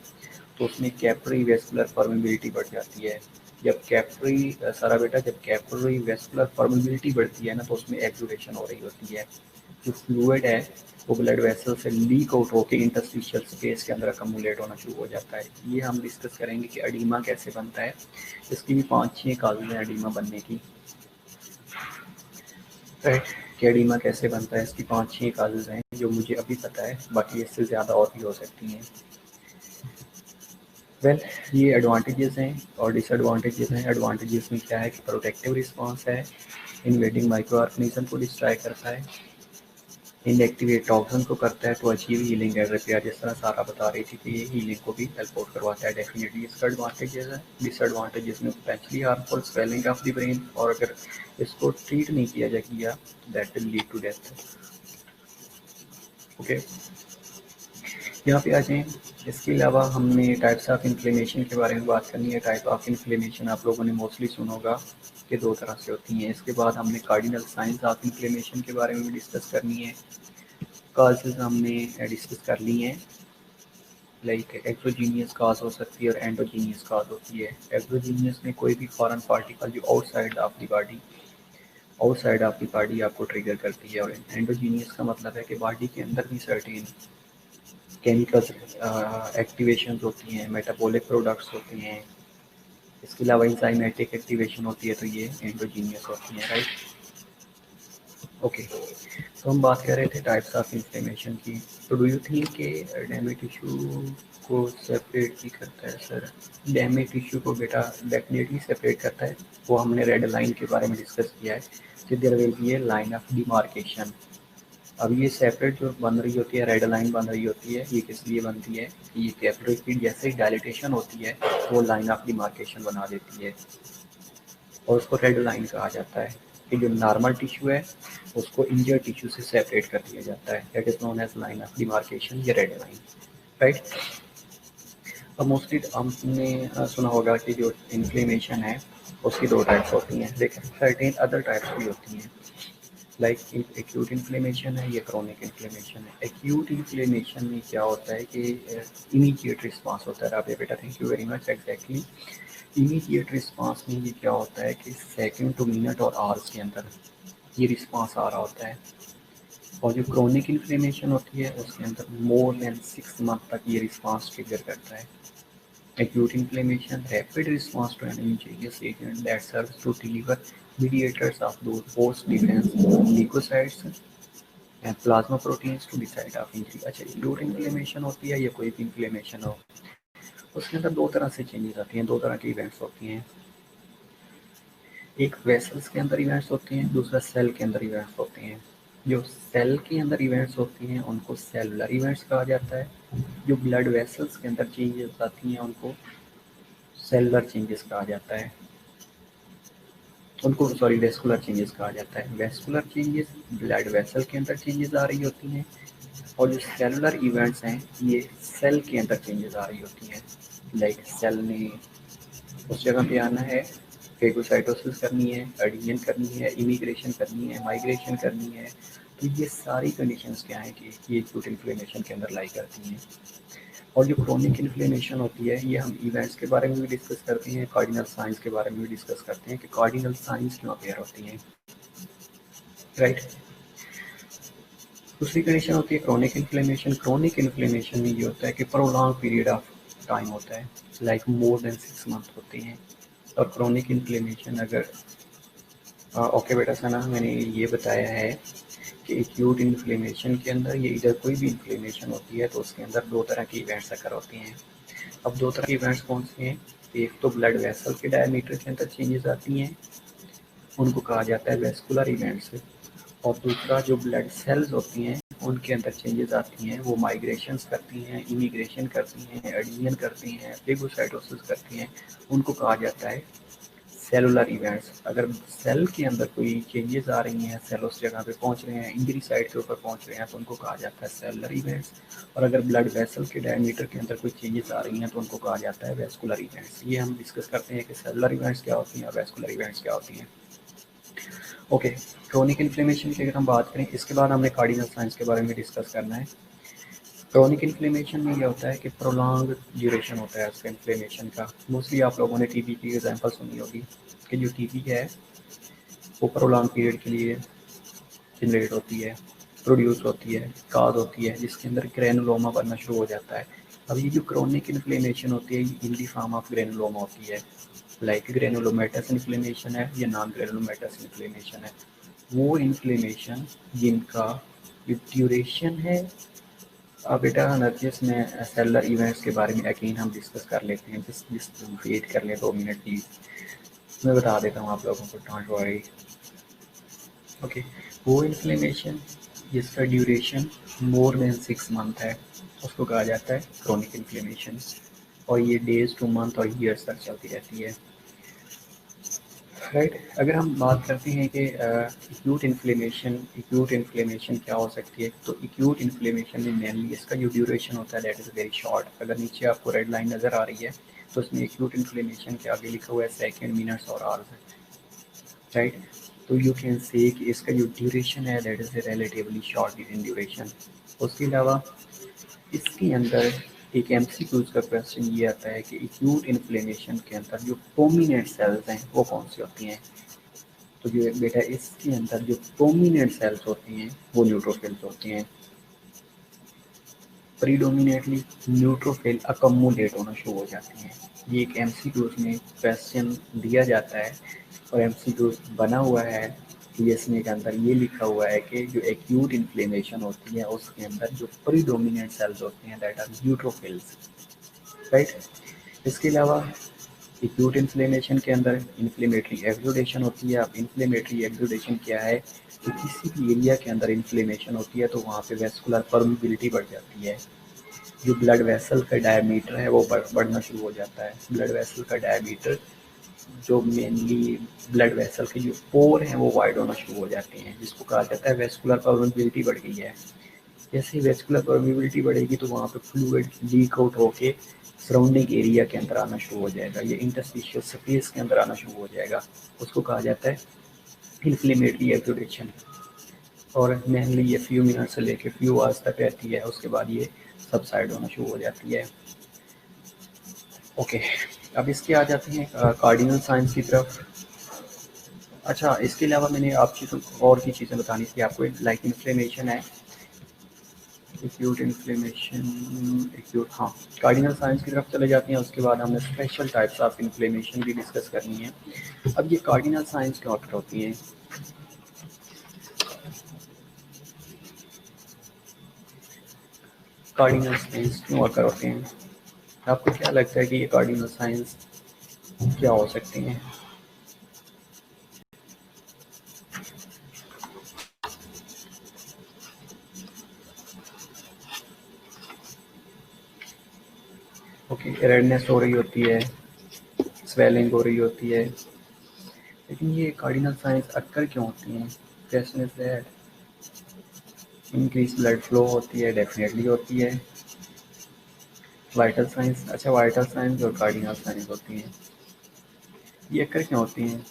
तो उसमें कैपिलरी वेस्कुलर परमेबिलिटी बढ़ जाती है। जब कैपिलरी सारा बेटा जब कैपिलरी वेस्कुलर परमेबिलिटी बढ़ती है ना तो उसमें एक्सुडेशन हो रही होती है। जो फ्लूइड है वो ब्लड वेसल से लीक आउट होकर इंटरस्टिशियल स्पेस के अंदर अकमुलेट होना शुरू हो जाता है। ये हम डिस्कस करेंगे कि एडीमा कैसे बनता है। इसकी भी 5-6 काजेज हैं एडीमा बनने की, राइट। कि एडीमा कैसे बनता है, इसकी 5-6 काजेज हैं जो मुझे अभी पता है, बाकी इससे ज़्यादा और भी हो सकती हैं। वेल ये एडवांटेजेस हैं और डिसएडवांटेजेस हैं। एडवांटेजेस में क्या है कि प्रोटेक्टिव रिस्पांस है, इन्वेडिंग माइक्रो ऑर्गेनिज्म को डिस्ट्रॉय करता है, इनएक्टिवेट टॉक्सिन को करता है to achieve healing and repair. जिस तरह सारा बता रही थी कि ये हीलिंग को भी हेल्प आउट करवाता है। डेफिनेटली इसका एडवांटेजेस है। डिसएडवांटेजेस में potentially harmful swelling of the brain, और अगर इसको ट्रीट नहीं किया जाएगा that will lead to death. Okay, यहाँ पे आ जाएं। इसके अलावा हमने टाइप्स ऑफ इन्फ्लेमेशन के बारे में बात करनी है। टाइप ऑफ इन्फ्लेमेशन आप लोगों ने मोस्टली सुना होगा कि 2 तरह से होती हैं। इसके बाद हमने कार्डिनल साइंस ऑफ इन्फ्लेमेशन के बारे में भी डिस्कस करनी है। काजेज हमने डिस्कस कर ली हैं, लाइक एक्सोजीनियस काज हो सकती है और एंडोजीनियस काज होती है। एक्सोजीनियस में कोई भी फॉरेन पार्टिकल जो आउटसाइड ऑफ द बॉडी आपको ट्रिगर करती है, और एंडोजीनियस का मतलब है कि बॉडी के अंदर भी सर्टेन केमिकल्स एक्टिवेशन होती हैं, मेटाबॉलिक प्रोडक्ट्स होते हैं। इसके अलावा इंजाइमेटिक एक्टिवेशन होती है, तो ये एंडोजीनियस होती हैं, राइट। ओके, तो हम बात कर रहे थे टाइप्स ऑफ इन्फ्लेमेशन की। तो डू यू थिंक कि डैमेज टिश्यू को सेपरेट भी करता है? सर डैमेज टिश्यू को बेटा डेफिनेटली सेपरेट करता है। वो हमने रेड लाइन के बारे में डिस्कस किया है कि there will be a line of demarcation. अब ये सेपरेट जो बन रही होती है, रेड लाइन बन रही होती है, ये किस लिए बनती है? ये कैपिलरी की जैसे ही डायलिटेशन होती है वो लाइन ऑफ डिमार्केशन बना देती है और उसको रेड लाइन कहा जाता है। कि जो नॉर्मल टिश्यू है उसको इंजर्ड टिश्यू से सेपरेट कर दिया जाता है, that is known as line of demarcation या रेड लाइन, राइट। अब मोस्टली हमने सुना होगा कि जो इन्फ्लेमेशन है उसकी 2 टाइप्स होती हैं, लेकिन सर्टेन अदर टाइप्स भी होती हैं। लाइक एक्यूट इन्फ्लेमेशन है या क्रोनिक इन्फ्लेमेशन है। एक्यूट इन्फ्लेमेशन में क्या होता है कि इमीडिएट रिस्पांस होता है। राबिया बेटा thank you very much. Exactly immediate response में ये क्या होता है कि सेकंड टू मिनट और आवर्स के अंदर ये रिस्पांस आ रहा होता है। और जो क्रोनिक इन्फ्लेमेशन होती है उसके अंदर मोर देन 6 मंथ तक ये रिस्पांस ट्रिगर करता है। Acute inflammation, rapid response to an injurious agent that serves to deliver mediators of those post-defense leukocytes and plasma proteins to the site of injury। अच्छा, acute inflammation होती है या कोई भी inflammation हो, उसके अंदर 2 तरह से चेंजेस आती हैं, 2 तरह की इवेंट्स होती हैं। एक वेसल्स के अंदर इवेंट्स होती हैं, दूसरा सेल के अंदर इवेंट्स होते हैं। जो सेल के अंदर इवेंट्स होती हैं उनको सेलुलर इवेंट्स कहा जाता है। जो ब्लड वेसल्स के अंदर चेंजेस आती हैं उनको सेलुलर चेंजेस कहा जाता है, उनको सॉरी वेस्कुलर चेंजेस कहा जाता है। वेस्कुलर चेंजेस ब्लड वेसल के अंदर चेंजेस आ रही होती हैं, और जो सेलुलर इवेंट्स हैं ये सेल के अंदर चेंजेस आ रही होती हैं। लाइक सेल ने उस जगह पे आना है, फेगोसाइटोसिस करनी है, एडिशन करनी है, इमिग्रेशन करनी है, माइग्रेशन करनी है। तो ये सारी कंडीशंस क्या हैं कि ये एक्यूट इन्फ्लेमेशन के अंदर लाई करती हैं। और जो क्रोनिक इन्फ्लेमेशन होती है ये हम इवेंट्स के बारे में भी डिस्कस करते हैं, कार्डिनल साइंस के बारे में भी डिस्कस करते हैं कि कार्डिनल साइंस क्यों अपेयर होती हैं, राइट। दूसरी कंडीशन होती है क्रोनिक इन्फ्लेमेशन। क्रोनिक इन्फ्लेमेशन में ये होता है कि प्रोलॉन्ग पीरियड ऑफ टाइम होता है, लाइक मोर देन 6 मंथ होते हैं। और क्रोनिक इन्फ्लेमेशन अगर ओके बेटा सना मैंने ये बताया है कि एक्यूट इन्फ्लेमेशन के अंदर ये इधर कोई भी इन्फ्लेमेशन होती है तो उसके अंदर 2 तरह की इवेंट्स अकर होती हैं। अब 2 तरह की इवेंट्स कौन सी हैं? एक तो ब्लड वेसल के डायमीटर के अंदर चेंजेस आती हैं, उनको कहा जाता है वेस्कुलर इवेंट्स। और दूसरा जो ब्लड सेल्स होती हैं उनके अंदर चेंजेस आती हैं, वो माइग्रेशंस करती हैं, इमिग्रेशन करती हैं, एडिशन करती हैं, फेगोसाइटोसिस करती हैं, उनको कहा जाता है सेलुलर इवेंट्स, अगर सेल के अंदर कोई चेंजेस आ रही हैं, सेल उस जगह पे पहुंच रहे हैं, इंजरी साइट के ऊपर पहुंच रहे हैं, तो उनको कहा जाता है सेलुलर इवेंट्स। और अगर ब्लड वेसल के डायमीटर के अंदर कोई चेंजेस आ रही हैं तो उनको कहा जाता है वेस्कुलर इवेंट्स। ये हम डिस्कस करते हैं कि सेलुलर इवेंट्स क्या होती हैं और वेस्कुलर इवेंट्स क्या होती हैं। ओके, क्रोनिक इन्फ्लेमेशन की अगर हम बात करें, इसके बाद हमने कार्डिनल साइंस के बारे में डिस्कस करना है। क्रोनिक इन्फ्लेमेशन में ये होता है कि प्रोलॉन्ग ड्यूरेशन होता है उसका इन्फ्लेमेशन का। मोस्टली आप लोगों ने टीबी की एग्जांपल सुनी होगी कि जो टीबी है वो प्रोलॉन्ग पीरियड के लिए जनरेट होती है, प्रोड्यूस होती है, काज होती है, जिसके अंदर ग्रेनुलोमा बनना शुरू हो जाता है। अब ये जो क्रोनिक इन्फ्लेमेशन होती है इन दी फॉर्म ऑफ ग्रेनुलोमा होती है, लाइक ग्रेनुलोमेटस इन्फ्लेमेशन है या नॉन ग्रेनुलोमेटस इन्फ्लेमेशन है। वो इन्फ्लेमेशन जिनका जो ड्यूरेशन है, अब बेटा नर्जिस में सेलुलर इवेंट्स के बारे में अगेन हम डिस्कस कर लेते हैं। जिस वेट कर लें 2 मिनट प्लीज, मैं बता देता हूँ आप लोगों को, डोंट वरी। ओके, वो इन्फ्लेमेशन जिसका ड्यूरेशन मोर देन 6 मंथ है उसको कहा जाता है क्रोनिक इन्फ्लेमेशन, और ये डेज टू मंथ और ईयर्स तक चलती रहती है, राइट। अगर हम बात करते हैं कि एक्यूट इन्फ्लेमेशन क्या हो सकती है, तो एक्यूट इन्फ्लेमेशन में मेनली इसका जो ड्यूरेशन होता है दैट इज़ वेरी शॉर्ट। अगर नीचे आपको रेड लाइन नज़र आ रही है तो इसमें एक्यूट इन्फ्लेमेशन के आगे लिखा हुआ है सेकेंड, मिनट्स और आवर्स, राइट। तो यू कैन से कि इसका जो ड्यूरेशन है that is relatively short in duration. उसके अलावा इसके अंदर एक एमसीक्यूज का क्वेश्चन ये आता है कि एक्यूट इन्फ्लेमेशन के अंदर जो प्रोमिनेंट सेल्स हैं वो कौन सी होती हैं। तो जो बेटा इसके अंदर जो प्रोमिनेंट सेल्स होती हैं वो न्यूट्रोफिल्स होती हैं। प्रीडोमिनेटली न्यूट्रोफिल अकमुलेट होना शुरू हो जाती हैं। ये एक एमसीक्यूज में क्वेश्चन दिया जाता है और एमसीक्यूज बना हुआ है इसमें के अंदर ये लिखा हुआ है कि जो एक्यूट इन्फ्लेमेशन होती है उसके अंदर जो प्रीडोमिनेंट सेल्स होती हैं दैट आर न्यूट्रोफिल्स, राइट। इसके अलावा एक्यूट इन्फ्लेमेशन के अंदर इन्फ्लेमेटरी एक्सुडेशन होती है। अब इन्फ्लेमेटरी एक्सुडेशन क्या है कि किसी भी एरिया के अंदर इन्फ्लेमेशन होती है तो वहाँ पे वेस्कुलर परमिबिलिटी बढ़ जाती है, जो ब्लड वेसल का डायमीटर है वो बढ़ना शुरू हो जाता है। ब्लड वेसल का डायमीटर जो मेनली ब्लड वेसल के जो पोर हैं वो वाइड होना शुरू हो जाते हैं, जिसको कहा जाता है वेस्कुलर परमिबिलिटी बढ़ गई है। जैसे ही वेस्कुलर परमिबिलिटी बढ़ेगी तो वहाँ पे फ्लूइड लीक आउट होके सराउंडिंग एरिया के अंदर आना शुरू हो जाएगा, ये इंटरस्टिशियल स्पेस के अंदर आना शुरू हो जाएगा, उसको कहा जाता है इन्फ्लेमेटरी एक्सुडेशन। और मेनली ये फ्यू मिनट से लेके फ्यू आवर्स तक रहती है, उसके बाद ये सबसाइड होना शुरू हो जाती है। ओके, अब इसके आ जाते हैं कार्डिनल साइंस की तरफ। अच्छा, इसके अलावा मैंने आप चीज़ों और की चीज़ें बतानी थी आपको, लाइक इन्फ्लेमेशन है, एक्यूट इन्फ्लेमेशन, एक्यूट, हाँ, कार्डिनल साइंस की तरफ चले जाते हैं। उसके बाद हमने स्पेशल टाइप्स ऑफ इन्फ्लेमेशन भी डिस्कस करनी है। अब ये कार्डिनल साइंस क्या होती हैं, कार्डिनल साइंस क्यों आकर होते हैं, आपको क्या लगता है कि ये कार्डिनल साइंस क्या हो सकती हैं। ओके, रेडनेस हो रही होती है, स्वेलिंग हो रही होती है, लेकिन ये कार्डिनल साइंस अक्कर क्यों होती हैं। Question is that increase blood flow होती है, डेफिनेटली होती है। वाइटल साइंस, अच्छा वाइटल साइंस और कार्डिनल साइंस होती हैं, ये अक्कर क्यों होती हैं।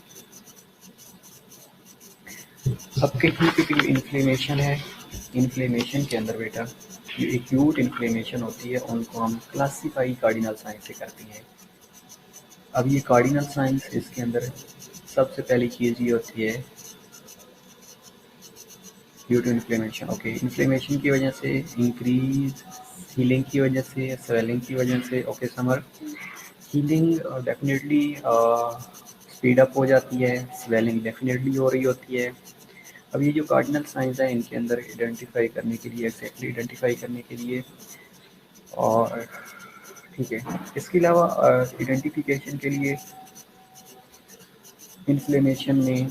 अब कहीं पे जो इन्फ्लेमेशन है, इन्फ्लेमेशन के अंदर बेटा जो एक्यूट इन्फ्लेमेशन होती है उनको हम क्लासीफाई कार्डिनल साइंस से करते हैं। अब ये कार्डिनल साइंस, इसके अंदर सबसे पहली चीज़ ये होती है due to inflammation. Okay, inflammation की वजह से इंक्रीज, हीलिंग की वजह से, स्वेलिंग की वजह से। Okay summer, healing definitely speed up हो जाती है, स्वेलिंग डेफिनेटली हो रही होती है। अब ये जो कार्डिनल साइंस है इनके अंदर आइडेंटिफाई करने के लिए, एक्जैक्टली आइडेंटिफाई करने के लिए, और ठीक है, इसके अलावा आइडेंटिफिकेशन के लिए इन्फ्लेमेशन में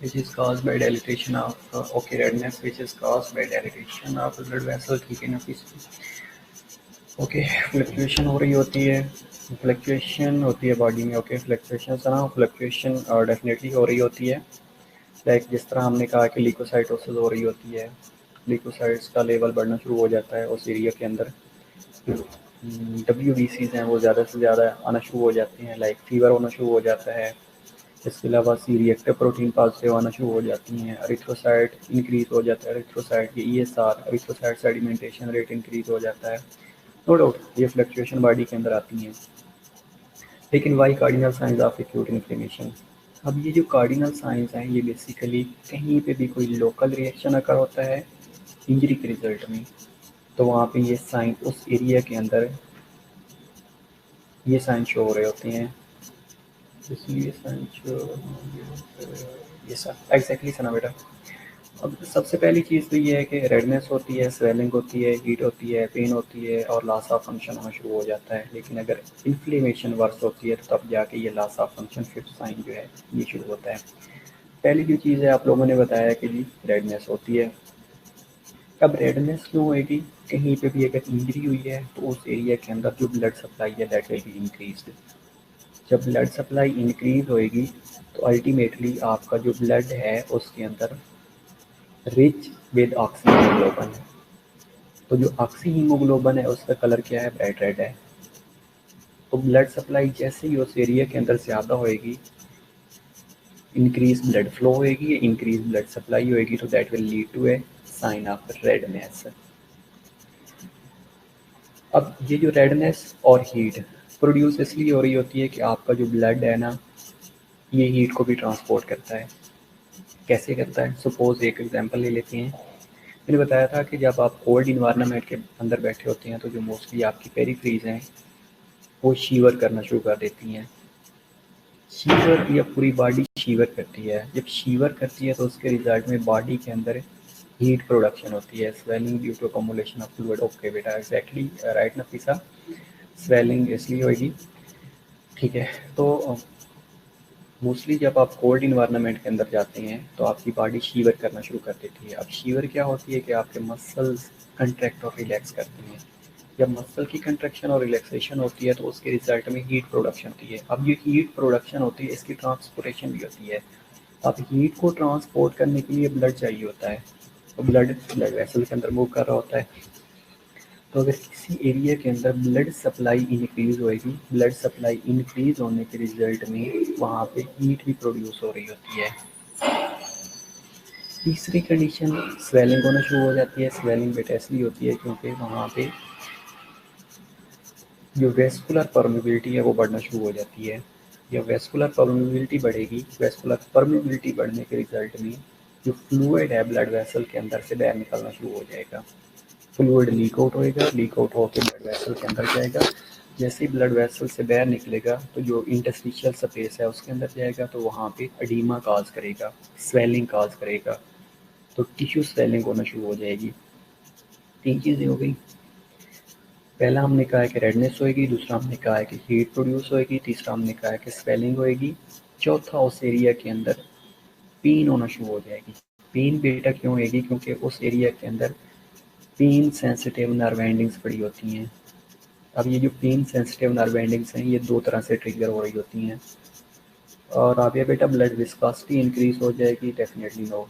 which is caused by dilatation of okay, redness which is caused by dilatation of blood vessel, ठीक है ना, ओके, फ्लक्चुएशन हो रही होती है, फ्लक्चुएशन होती है बॉडी में, ओके, फ्लक्चुएशन ना, फ्लक्चुएशन डेफिनेटली हो रही होती है। लाइक जिस तरह हमने कहा कि ल्यूकोसाइटोसिस हो रही होती है, ल्यूकोसाइट्स का लेवल बढ़ना शुरू हो जाता है उस एरिया के अंदर। WBCs हैं वो ज़्यादा से ज़्यादा आना शुरू हो जाते हैं, लाइक फीवर होना शुरू हो जाता है। इसके अलावा सी रिएक्टिव प्रोटीन पॉजिटिव आना शुरू हो जाती हैं, एरिथ्रोसाइट इंक्रीज हो जाता है, एरिथ्रोसाइट की ESR erythrocyte sedimentation rate increase हो जाता है। नो डाउट ये फ्लक्चुएशन बॉडी के अंदर आती हैं। लेकिन why cardinal signs of acute inflammation, अब ये जो कार्डिनल साइंस हैं ये बेसिकली कहीं पे भी कोई लोकल रिएक्शन अकर होता है इंजरी के रिजल्ट में, तो वहाँ पे ये साइन उस एरिया के अंदर ये साइन शो हो रहे होते हैं। इसलिए साइन शो ये सब एग्जैक्टली सुना बेटा। अब सबसे पहली चीज़ तो ये है कि रेडनेस होती है, स्वेलिंग होती है, हीट होती है, पेन होती है और लॉस ऑफ फंक्शन होना शुरू हो जाता है। लेकिन अगर इन्फ्लेमेशन वर्स होती है तो तब जाके ये loss of function fifth sign जो है ये शुरू होता है। पहली जो चीज़ है आप लोगों ने बताया कि जी रेडनेस होती है। अब रेडनेस क्यों होएगी? कहीं पे भी अगर इंजरी हुई है तो उस एरिया के अंदर जो ब्लड सप्लाई है दैट विल बी इंक्रीज्ड। जब ब्लड सप्लाई इंक्रीज होएगी तो अल्टीमेटली आपका जो ब्लड है उसके अंदर रिच विद ऑक्सी हीमोग्लोबिन है। तो जो ऑक्सी हीमोग्लोबिन है उसका कलर क्या है? ब्राइट रेड है। तो ब्लड सप्लाई जैसे ही उस एरिया के अंदर ज़्यादा होएगी, इंक्रीज ब्लड फ्लो होएगी, इंक्रीज ब्लड सप्लाई होएगी, तो that will lead to a sign of redness. अब ये जो रेडनेस और हीट प्रोड्यूस इसलिए हो रही होती है कि आपका जो ब्लड है ना ये हीट को भी ट्रांसपोर्ट करता है। कैसे करता है? सपोज एक एग्जांपल ले लेते हैं। मैंने बताया था कि जब आप कोल्ड इन्वायरमेंट के अंदर बैठे होते हैं तो जो मोस्टली आपकी पेरिफेरीज हैं वो शीवर करना शुरू कर देती हैं। शीवर या पूरी बॉडी शीवर करती है। जब शीवर करती है तो उसके रिजल्ट में बॉडी के अंदर हीट प्रोडक्शन होती है, swelling due to accumulation of fluid. Okay बेटा, एग्जैक्टली राइट नफीसा, स्वेलिंग इसलिए होगी। ठीक है, तो मोस्टली जब आप कोल्ड इन्वायरमेंट के अंदर जाते हैं तो आपकी बॉडी शीवर करना शुरू कर देती है। अब शीवर क्या होती है कि आपके मसल्स कंट्रैक्ट और रिलैक्स करती हैं। जब मसल की कंट्रैक्शन और रिलैक्सेशन होती है तो उसके रिजल्ट में हीट प्रोडक्शन होती है। अब ये हीट प्रोडक्शन होती है, इसकी ट्रांसपोर्टेशन भी होती है। अब हीट को ट्रांसपोर्ट करने के लिए ब्लड चाहिए होता है, तो ब्लड ब्लड वेसल के अंदर मूव कर रहा होता है। तो अगर किसी एरिया के अंदर ब्लड सप्लाई इंक्रीज होएगी, ब्लड सप्लाई इंक्रीज होने के रिजल्ट में वहाँ पे हीट भी प्रोड्यूस हो रही होती है। तीसरी कंडीशन स्वेलिंग होना शुरू हो जाती है। स्वेलिंग बेटा इसलिए होती है क्योंकि वहाँ पे जो वेस्कुलर परमिबिलिटी है वो बढ़ना शुरू हो जाती है। जब वेस्कुलर परमिबिलिटी बढ़ेगी, वेस्कुलर परमिबिलिटी बढ़ने के रिजल्ट में जो फ्लूइड है ब्लड वेसल के अंदर से बाहर निकलना शुरू हो जाएगा। फ्लूइड लीक आउट होएगा, लीक आउट होकर ब्लड वेसल के अंदर जाएगा। जैसे ही ब्लड वेसल से बाहर निकलेगा तो जो इंटरस्टिशियल स्पेस है उसके अंदर जाएगा, तो वहाँ पे एडीमा काज करेगा, स्वेलिंग काज करेगा, तो टिश्यू स्वेलिंग होना शुरू हो जाएगी। तीन चीज़ें हो गई। पहला हमने कहा है कि रेडनेस होएगी, दूसरा हमने कहा है कि हीट प्रोड्यूस होएगी, तीसरा हमने कहा है कि स्वेलिंग होएगी, चौथा उस एरिया के अंदर पेन होना शुरू हो जाएगी। पेन बेटा क्यों होएगी? क्योंकि उस एरिया के अंदर पेन सेंसिटिव नर्व एंडिंग्स पड़ी होती हैं। अब ये जो पेन सेंसिटिव नर्व एंडिंग्स हैं ये दो तरह से ट्रिगर हो रही होती हैं। और अब ये बेटा ब्लड विस्कोसिटी इंक्रीज हो जाएगी? Definitely no.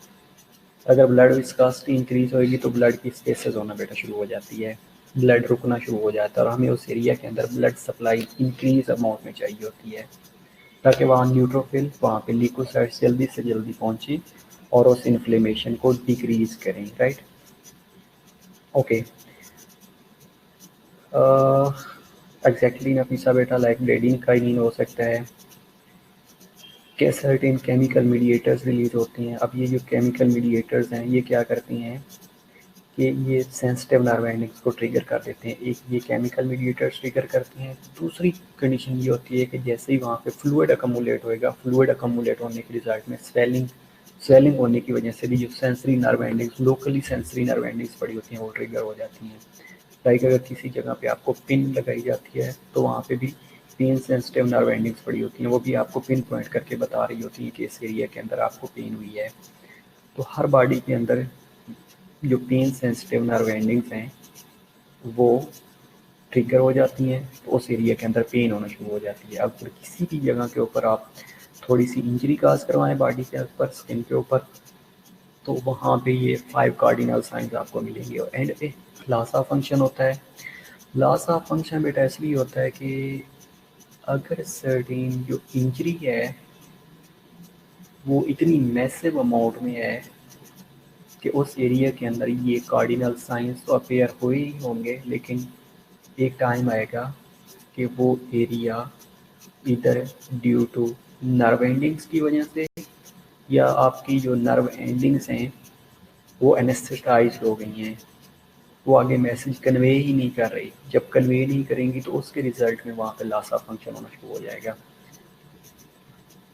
अगर ब्लड विस्कोसिटी इंक्रीज होएगी तो ब्लड की स्पेसेस होना बेटा शुरू हो जाती है, ब्लड रुकना शुरू हो जाता है और हमें उस एरिया के अंदर ब्लड सप्लाई इंक्रीज अमाउंट में चाहिए होती है ताकि वहाँ न्यूट्रोफिल वहाँ पे ल्यूकोसाइट्स जल्दी से जल्दी पहुँचे और उस इन्फ्लेमेशन को डिक्रीज करें। Right, okay. एग्जैक्टली नफीसा बेटा, लाइक ब्लीडिंग का ही नहीं हो सकता है कि सर्टेन केमिकल मीडिएटर्स रिलीज होते हैं। अब ये जो केमिकल मीडिएटर्स हैं ये क्या करती हैं कि ये सेंसिटिव नर्व एंडिंग्स को ट्रिगर कर देते हैं। एक ये केमिकल मीडिएटर्स ट्रिगर करते हैं। दूसरी कंडीशन ये होती है कि जैसे ही वहाँ पे फ्लूइड अकमुलेट होएगा, फ्लूइड अकमुलेट होने के रिजल्ट में स्वेलिंग होने की वजह से भी जो sensory nerve endings, locally sensory nerve endings पड़ी होती हैं वो ट्रिगर हो जाती हैं। लाइक अगर किसी जगह पे आपको पिन लगाई जाती है तो वहाँ पे भी पेन सेंसिटिव नर्व एंडिंग्स पड़ी होती हैं, वो भी आपको पिन पॉइंट करके बता रही होती हैं कि इस एरिया के अंदर आपको पेन हुई है। तो हर बॉडी के अंदर जो पेन सेंसिटिव नर्व एंडिंग्स हैं वो ट्रिगर हो जाती हैं तो उस एरिया के अंदर पेन होना शुरू हो जाती है। अगर किसी भी जगह के ऊपर आप थोड़ी सी इंजरी काज करवाएं बॉडी के ऊपर, स्किन के ऊपर, तो वहाँ पे ये 5 कार्डिनल साइंस आपको मिलेंगे। और एंड पे लासा फंक्शन होता है। लासा फंक्शन बेटा इसलिए होता है कि अगर सर्टेन जो इंजरी है वो इतनी मैसिव अमाउंट में है कि उस एरिया के अंदर ये कार्डिनल साइंस तो अपेयर हुए ही होंगे, लेकिन एक टाइम आएगा कि वो एरिया इधर ड्यू टू नर्व एंडिंग्स की वजह से या आपकी जो नर्व एंडिंग्स हैं वो एनेस्थेटाइज हो गई हैं, वो आगे मैसेज कन्वे ही नहीं कर रही। जब कन्वे नहीं करेंगी तो उसके रिजल्ट में वहाँ पे लॉस ऑफ फंक्शन होना शुरू हो जाएगा।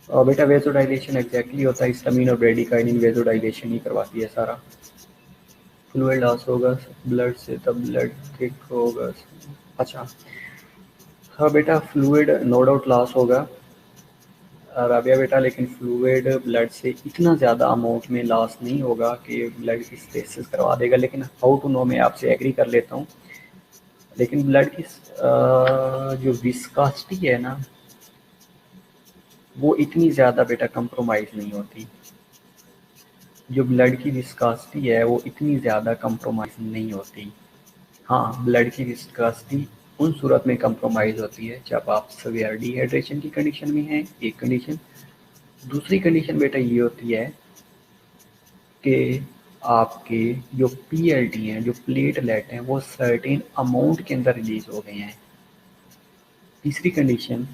और बेटा वेजोडाइलेशन एग्जैक्टली होता है हिस्टामिन और ब्रेडिकाइनिन वेजोडाइलेशन ही करवाती है सारा। फ्लूइड लॉस होगा ब्लड से, तब ब्लड थिक होगा। अच्छा हाँ बेटा, फ्लूइड नो डाउट लॉस होगा राबिया बेटा, लेकिन फ्लूइड ब्लड से इतना ज़्यादा अमाउंट में लॉस नहीं होगा कि ब्लड की स्टेसिस करवा देगा। लेकिन हाउ टू नो मैं आपसे एग्री कर लेता हूँ। लेकिन ब्लड की जो विस्कोसिटी है ना वो इतनी ज़्यादा बेटा कंप्रोमाइज़ नहीं होती। जो ब्लड की विस्कोसिटी है वो इतनी ज़्यादा कंप्रोमाइज़ नहीं होती। हाँ, ब्लड की विस्कोसिटी उन सूरत में कंप्रोमाइज़ होती है जब आप सीवियर डिहाइड्रेशन की कंडीशन में हैं, एक कंडीशन। दूसरी कंडीशन बेटा ये होती है कि आपके जो पीएलटी हैं, जो प्लेटलेट हैं, वो सर्टेन अमाउंट के अंदर रिलीज हो गए हैं। तीसरी कंडीशन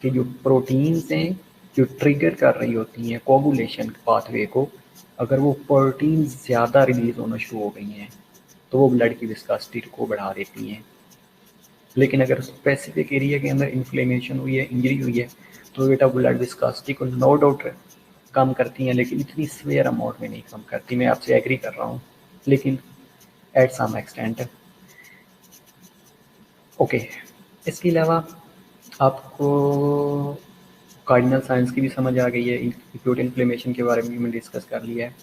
कि जो प्रोटीन्स हैं जो ट्रिगर कर रही होती हैं कोगुलेशन पाथवे को, अगर वो प्रोटीन ज़्यादा रिलीज होना शुरू हो गई हैं तो वो ब्लड की विस्कोसिटी को बढ़ा देती हैं। लेकिन अगर स्पेसिफिक एरिया के अंदर इन्फ्लेमेशन हुई है, इंजरी हुई है, तो बेटा ब्लड विस्कोसिटी को नो डाउट कम करती हैं, लेकिन इतनी स्वेयर अमाउंट में नहीं कम करती। मैं आपसे एग्री कर रहा हूँ, लेकिन एट सम एक्सटेंट। ओके, इसके अलावा आपको कार्डिनल साइंस की भी समझ आ गई है, एक्यूट इन्फ्लेमेशन के बारे में भी मैंने डिस्कस कर लिया है।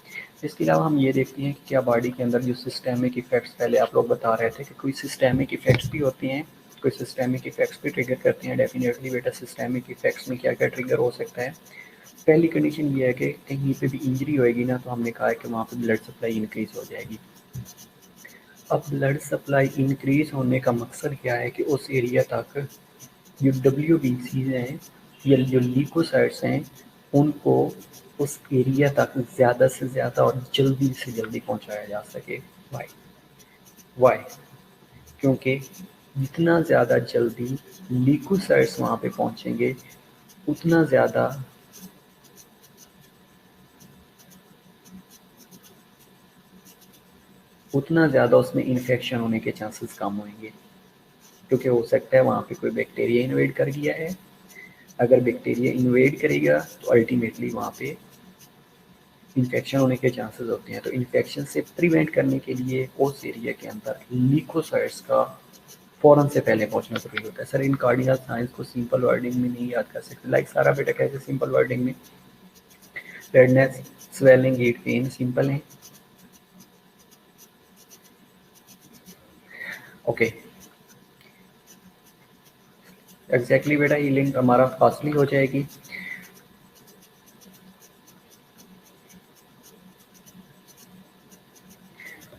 इसके अलावा हम ये देखते हैं कि क्या बॉडी के अंदर जो सिस्टेमिक इफेक्ट्स पहले आप लोग बता रहे थे कि कोई सिस्टेमिक इफेक्ट्स भी होते हैं, कोई सिस्टेमिक इफेक्ट्स भी ट्रिगर करते हैं। डेफिनेटली बेटा सिस्टेमिक इफेक्ट्स में क्या क्या ट्रिगर हो सकता है। पहली कंडीशन ये है कि कहीं पे भी इंजरी होएगी ना, तो हमने कहा है कि वहाँ पे ब्लड सप्लाई इंक्रीज हो जाएगी। अब ब्लड सप्लाई इंक्रीज होने का मकसद क्या है कि उस एरिया तक जो WBCs हैं या जो ल्यूकोसाइट्स हैं उनको उस एरिया तक ज़्यादा से ज़्यादा और जल्दी से जल्दी पहुंचाया जा सके। वाई क्योंकि जितना ज़्यादा जल्दी ल्यूकोसाइट्स वहाँ पे पहुंचेंगे उतना ज़्यादा उसमें इन्फेक्शन होने के चांसेस कम होंगे, क्योंकि हो सकता है वहाँ पे कोई बैक्टीरिया इन्वेड कर गया है। अगर बैक्टीरिया इन्वेड करेगा तो अल्टीमेटली वहाँ पे इन्फेक्शन होने के चांसेस होते हैं। तो इन्फेक्शन से प्रिवेंट करने के लिए उस एरिया के अंदर ल्यूकोसाइट्स का फ़ौरन से पहले पहुंचना ज़रूरी होता है। सर इन कार्डिनल साइंस को सिंपल वर्डिंग में नहीं याद कर सकते। लाइक सारा बेटा कैसे सिंपल वर्डिंग में, redness, swelling, heat, pain simple है। ओके, एग्जैक्टली बेटा ये लिंक हमारा फास्टली हो जाएगी।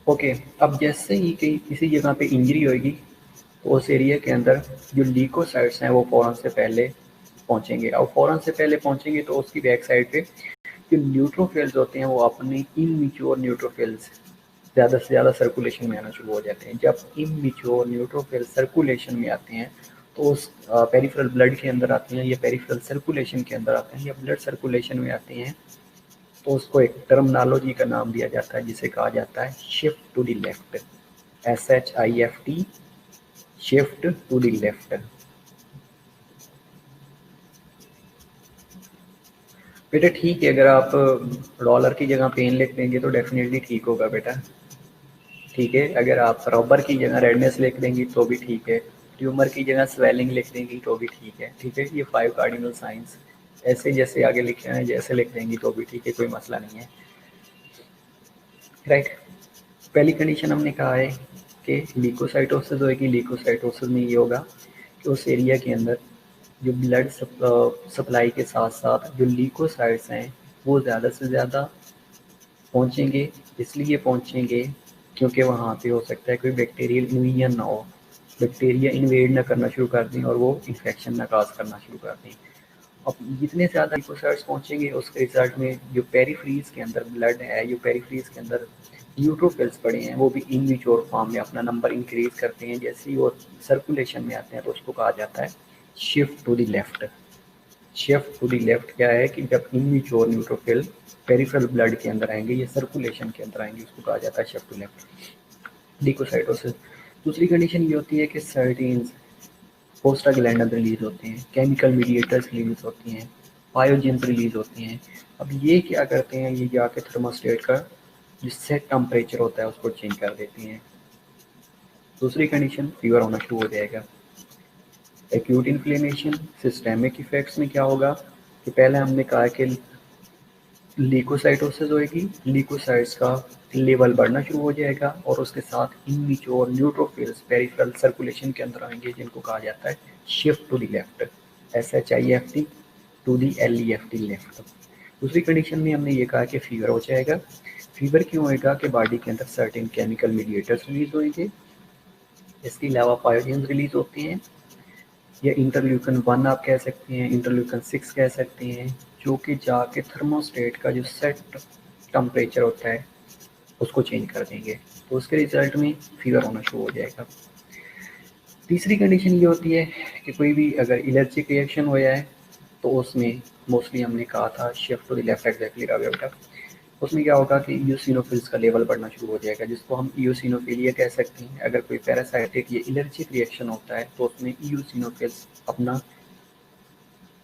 ओके, अब जैसे ही कहीं किसी जगह पे इंजरी होगी तो उस एरिया के अंदर जो ल्यूकोसाइट्स हैं वो फ़ौरन से पहले पहुंचेंगे। और फ़ौरन से पहले पहुंचेंगे तो उसकी बैक साइड पे जो न्यूट्रोफिल्स होते हैं वो अपने इमैच्योर न्यूट्रोफिल्स ज़्यादा से ज़्यादा सर्कुलेशन में आना शुरू हो जाते हैं। जब इमैच्योर न्यूट्रोफिल सर्कुलेशन में आते हैं तो उस पेरिफेरल ब्लड के अंदर आते हैं या पेरिफेरल सर्कुलेशन के अंदर आते हैं या ब्लड सर्कुलेशन में आते हैं, तो उसको एक टर्मिनोलॉजी का नाम दिया जाता है जिसे कहा जाता है shift to the left. SHIFT, shift to the left. बेटा ठीक है, अगर आप डॉलर की जगह पेन लिख देंगे तो डेफिनेटली ठीक होगा बेटा। ठीक है, अगर आप रबर की जगह रेडनेस लिख देंगी तो भी ठीक है, ट्यूमर की जगह स्वेलिंग लिख देंगी तो भी ठीक है। ठीक है, ये 5 कार्डिनल साइंस ऐसे जैसे आगे लिखे हैं जैसे लिख देंगी तो भी ठीक है, कोई मसला नहीं है। राइट, पहली कंडीशन हमने कहा है कि लीकोसाइटोसिस होगी। लीकोसाइटोसिस में ये होगा कि उस एरिया के अंदर जो ब्लड सप्लाई के साथ साथ जो लीकोसाइट्स हैं वो ज़्यादा से ज़्यादा पहुँचेंगे। इसलिए पहुँचेंगे क्योंकि वहाँ पे हो सकता है कोई बैक्टीरियल इन्वेजन ना हो, बैक्टीरिया इन्वेड ना करना शुरू कर दें और वो इन्फेक्शन ना काज करना शुरू कर दें। अब जितने ज़्यादा लीकोसाइट्स पहुँचेंगे उसके रिजल्ट में जो पेरीफ्रीज के अंदर ब्लड है, जो पेरीफ्रीज के अंदर न्यूट्रोफिल्स पड़े हैं वो भी इनमेच्योर फॉर्म में अपना नंबर इंक्रीज करते हैं। जैसे ही वो सर्कुलेशन में आते हैं तो उसको कहा जाता है shift to the left. Shift to the left क्या है कि जब इनमेच्योर न्यूट्रोफिल पेरिफेरल ब्लड के अंदर आएंगे या सर्कुलेशन के अंदर आएंगे उसको कहा जाता है शिफ्ट टू लेफ्ट, लीकोसाइटोसिस। दूसरी कंडीशन ये होती है कि सर्टेन्स प्रोस्टाग्लैंडिन रिलीज होते हैं, केमिकल मीडिएटर्स रिलीज होती हैं, पायोजेंस रिलीज होती हैं। अब ये क्या करते हैं, ये जाके थर्मोस्टेट का जो सेट टेम्परेचर होता है उसको चेंज कर देती हैं। दूसरी कंडीशन फीवर होना शुरू हो जाएगा। एक्यूट इन्फ्लेमेशन सिस्टेमिक इफेक्ट्स में क्या होगा कि पहले हमने कहा कि लीकोसाइटोसिस होएगी, लीकोसाइट्स का लेवल बढ़ना शुरू हो जाएगा और उसके साथ इनमेच्योर न्यूट्रोफिल्स पेरिफेरल सर्कुलेशन के अंदर आएंगे जिनको कहा जाता है shift to the left, SHIFT to the LEFT left. दूसरी कंडीशन में हमने ये कहा कि फीवर हो जाएगा। फीवर क्यों होएगा कि बॉडी के अंदर सर्टेन केमिकल मीडिएटर्स रिलीज होंगे, इसके अलावा पायोजेंस रिलीज होते हैं या इंटरल्यूकन 1 आप कह सकते हैं, इंटरल्यूकन 6 कह सकते हैं, जो कि जाके थर्मोस्टेट का जो सेट टेम्परेचर होता है उसको चेंज कर देंगे। तो उसके रिजल्ट में फीवर होना शुरू हो जाएगा। तीसरी कंडीशन ये होती है कि कोई भी अगर एलर्जिक रिएक्शन हो जाए तो उसमें मोस्टली हमने कहा था shift to the left exactly रावे बेटा, उसमें क्या होगा कि इयोसिनोफिल्स का लेवल बढ़ना शुरू हो जाएगा जिसको हम इयोसिनोफिलिया कह सकते हैं। अगर कोई पैरासाइटिक या एलर्जिक रिएक्शन होता है तो उसमें इयोसिनोफिल्स अपना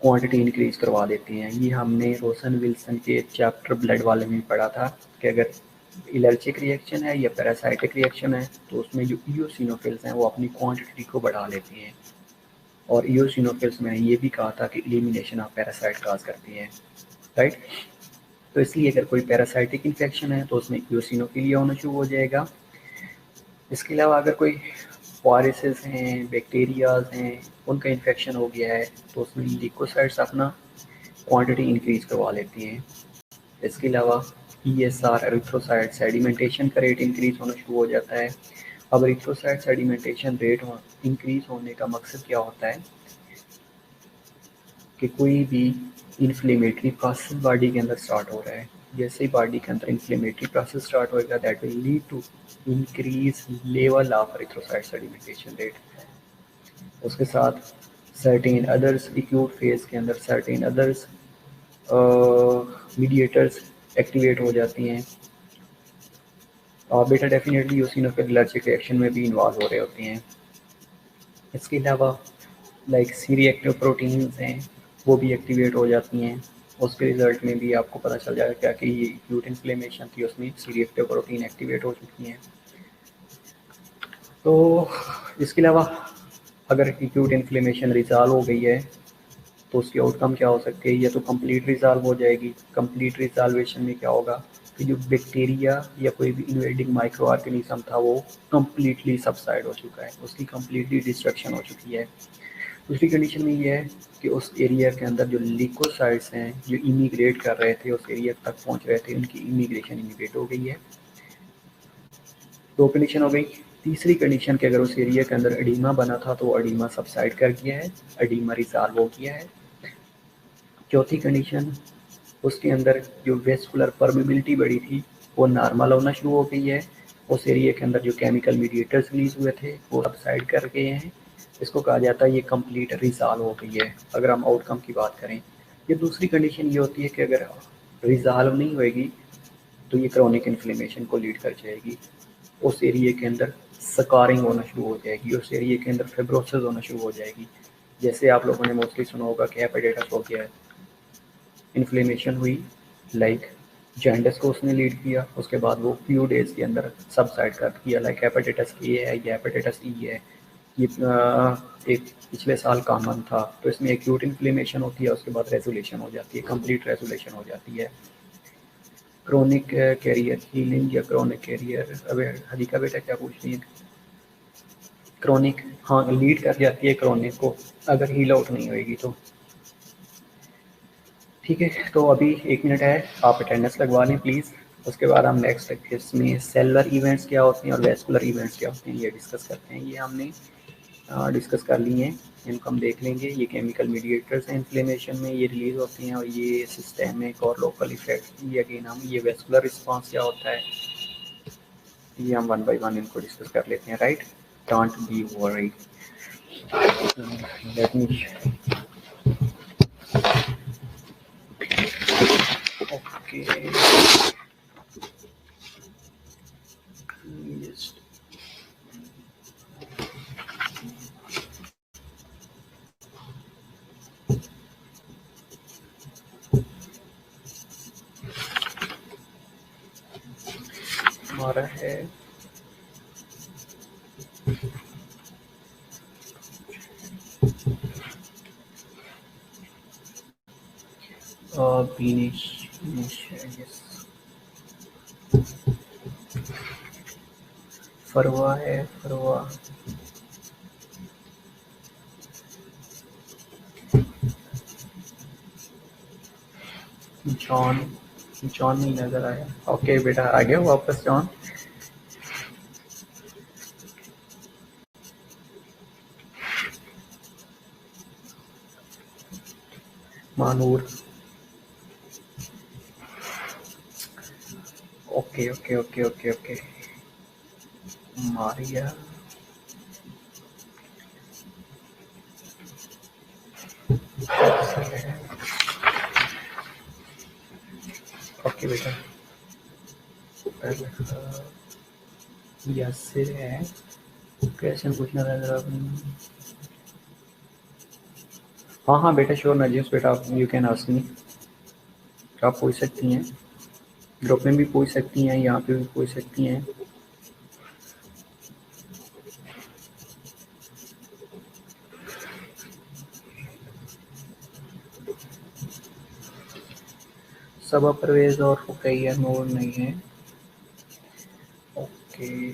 क्वांटिटी इंक्रीज करवा देती हैं। ये हमने रोसन विल्सन के चैप्टर ब्लड वाले में पढ़ा था कि अगर एलर्जिक रिएक्शन है या पैरासाइटिक रिएक्शन है तो उसमें जो इयोसिनोफिल्स हैं वो अपनी क्वांटिटी को बढ़ा लेती हैं। और इयोसिनोफिल्स में ये भी कहा था कि एलिमिनेशन ऑफ पैरासाइट काज करती हैं, राइट। तो इसलिए अगर कोई पैरासाइटिक इन्फेक्शन है तो उसमें इयोसिनोफिलिया होना शुरू हो जाएगा। इसके अलावा अगर कोई वायरसेस हैं, बैक्टीरियाज हैं, उनका इन्फेक्शन हो गया है तो उसमें लीकोसाइट्स अपना क्वांटिटी इंक्रीज करवा लेती हैं। इसके अलावा ESR एरिथ्रोसाइट सेडिमेंटेशन का रेट इंक्रीज होना शुरू हो जाता है। अब एरिथ्रोसाइट सेडिमेंटेशन रेट इंक्रीज होने का मकसद क्या होता है कि कोई भी इन्फ्लेमेटरी प्रोसेस बॉडी के अंदर स्टार्ट हो रहा है। जैसे ही बॉडी के अंदर इन्फ्लेमेटरी प्रोसेस स्टार्ट होएगा that will lead to increase level of erythrocyte sedimentation rate. उसके साथ सर्टेन अदर्स एक्यूट फेज के अंदर सर्टेन अदर्स मीडिएटर्स एक्टिवेट हो जाती हैं और बेटा डेफिनेटली यूसिनोफिल एलर्जिक रिएक्शन में भी इन्वॉल्व हो रहे होते हैं। इसके अलावा लाइक सी रिएक्टिव प्रोटीन्स हैं वो भी एक्टिवेट हो जाती हैं। उसके रिजल्ट में भी आपको पता चल जाएगा क्या कि ये एक्यूट इन्फ्लेमेशन थी उसमें सी रिएक्टिव प्रोटीन एक्टिवेट हो चुकी हैं। तो इसके अलावा अगर एक्यूट इन्फ्लेमेशन रिजॉल्व हो गई है तो उसकी आउटकम क्या हो सकती है, या तो कंप्लीट रिजॉल्व हो जाएगी। कंप्लीट रिजॉल्वेशन में क्या होगा कि जो बैक्टीरिया या कोई भी इन्वेडिंग माइक्रो ऑर्गेनिज्म था वो कम्प्लीटली सबसाइड हो चुका है, उसकी कम्प्लीटली डिस्ट्रक्शन हो चुकी है। दूसरी कंडीशन में ये है कि उस एरिया के अंदर जो लीकोसाइट्स हैं जो इमिग्रेट कर रहे थे उस एरिया तक पहुंच रहे थे उनकी इमिग्रेशन इनिबिट हो गई है। दो कंडीशन हो गई। तीसरी कंडीशन कि अगर उस एरिया के अंदर एडीमा बना था तो एडीमा सबसाइड कर गया है, एडीमा रिजॉल्व हो गया है। चौथी कंडीशन उसके अंदर जो वेस्कुलर परमेबिलिटी बढ़ी थी वो नॉर्मल होना शुरू हो गई है। उस एरिया के अंदर जो केमिकल मीडिएटर्स रिलीज हुए थे वो सबसाइड कर गए हैं। इसको कहा जाता है ये कंप्लीट रिजॉल्व हो गई है अगर हम आउटकम की बात करें। ये दूसरी कंडीशन ये होती है कि अगर रिजॉल्व नहीं होएगी तो ये क्रोनिक इन्फ्लेमेशन को लीड कर जाएगी। उस एरिया के अंदर स्कारिंग होना शुरू हो जाएगी, उस एरिया के अंदर फिब्रोसिस होना शुरू हो जाएगी। जैसे आप लोगों ने मोस्टली सुना होगा कि हेपेटाइटिस हो गया है, इन्फ्लेमेशन हुई, लाइक जॉन्डिस को उसने लीड किया, उसके बाद वो फ्यू डेज के अंदर सबसाइड कर दिया। लाइक हेपेटाइटिस ए है या हेपेटाइटिस ई है, ये एक पिछले साल कॉमन था। तो इसमें एक्यूट इन्फ्लेमेशन होती है, उसके बाद रेजोल्यूशन हो जाती है, कंप्लीट रेजोल्यूशन हो जाती है। क्रोनिक कैरियर हीलिंग या क्रोनिक कैरियर, अब हदीका बेटा क्या पूछ रही है? क्रोनिक, हाँ लीड कर जाती है क्रोनिक को अगर हील आउट नहीं होएगी तो। ठीक है, तो अभी 1 मिनट है, आप अटेंडेंस लगवा लें प्लीज़। उसके बाद हम नेक्स्ट इसमें सेलुलर इवेंट्स क्या होते हैं और वेस्कुलर इवेंट्स क्या होते हैं ये डिस्कस करते हैं। ये हमने डिस्कस कर लिए हैं, इनको हम देख लेंगे। ये केमिकल मीडिएटर्स हैं इन्फ्लेमेशन में, ये रिलीज होते हैं, और ये सिस्टेमिक और लोकल इफेक्ट। ये अगेन हम ये वेस्कुलर रिस्पॉन्स क्या होता है ये हम 1 बाय 1 इनको डिस्कस कर लेते हैं, right. Don't be worried, let me okay just हमारा है बीनिश है, यस। फरवा है, फरवा जॉन, जॉन नहीं नजर आया। ओके बेटा आ गया वापस John. Manoor, okay okay okay okay okay. Maria, okay बेटा। यासिर है, क्वेश्चन पूछना था जरा। हाँ हाँ बेटा श्योर नजीस बेटा, आप यू कैन आस्क मी, आप पूछ सकती हैं, ग्रुप में भी पूछ सकती हैं, यहाँ पे भी पूछ सकती हैं। सबा परवेज और रुकैया नूर नहीं है। ओके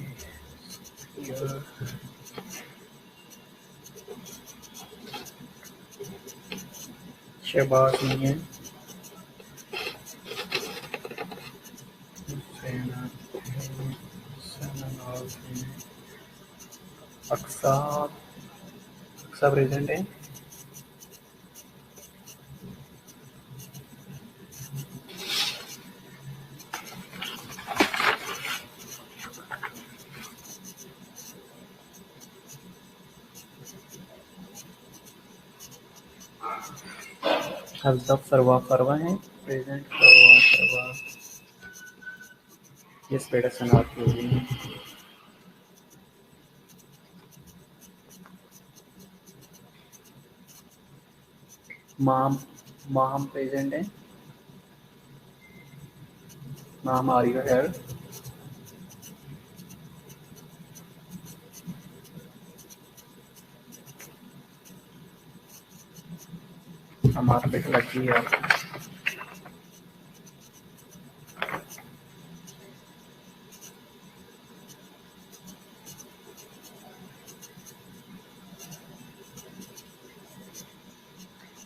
शहबाज नहीं है। अक्सा, अक्सा प्रेजेंट है। हफ्सा फरवा, फरवा है प्रेजेंट, फरवा फरवा। यस बेटा सनात हो गई। माम, माम प्रेजेंट है। माम आर यू हियर? हमारा बेटा लकी है।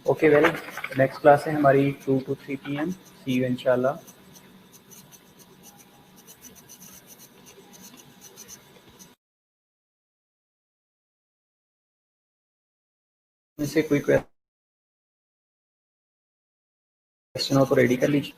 ओके वेल, नेक्स्ट क्लास है हमारी 2 to 3 PM। सी यू इंशाल्लाह। में से कोई क्वेश्चन हो तो रेडी कर लीजिए।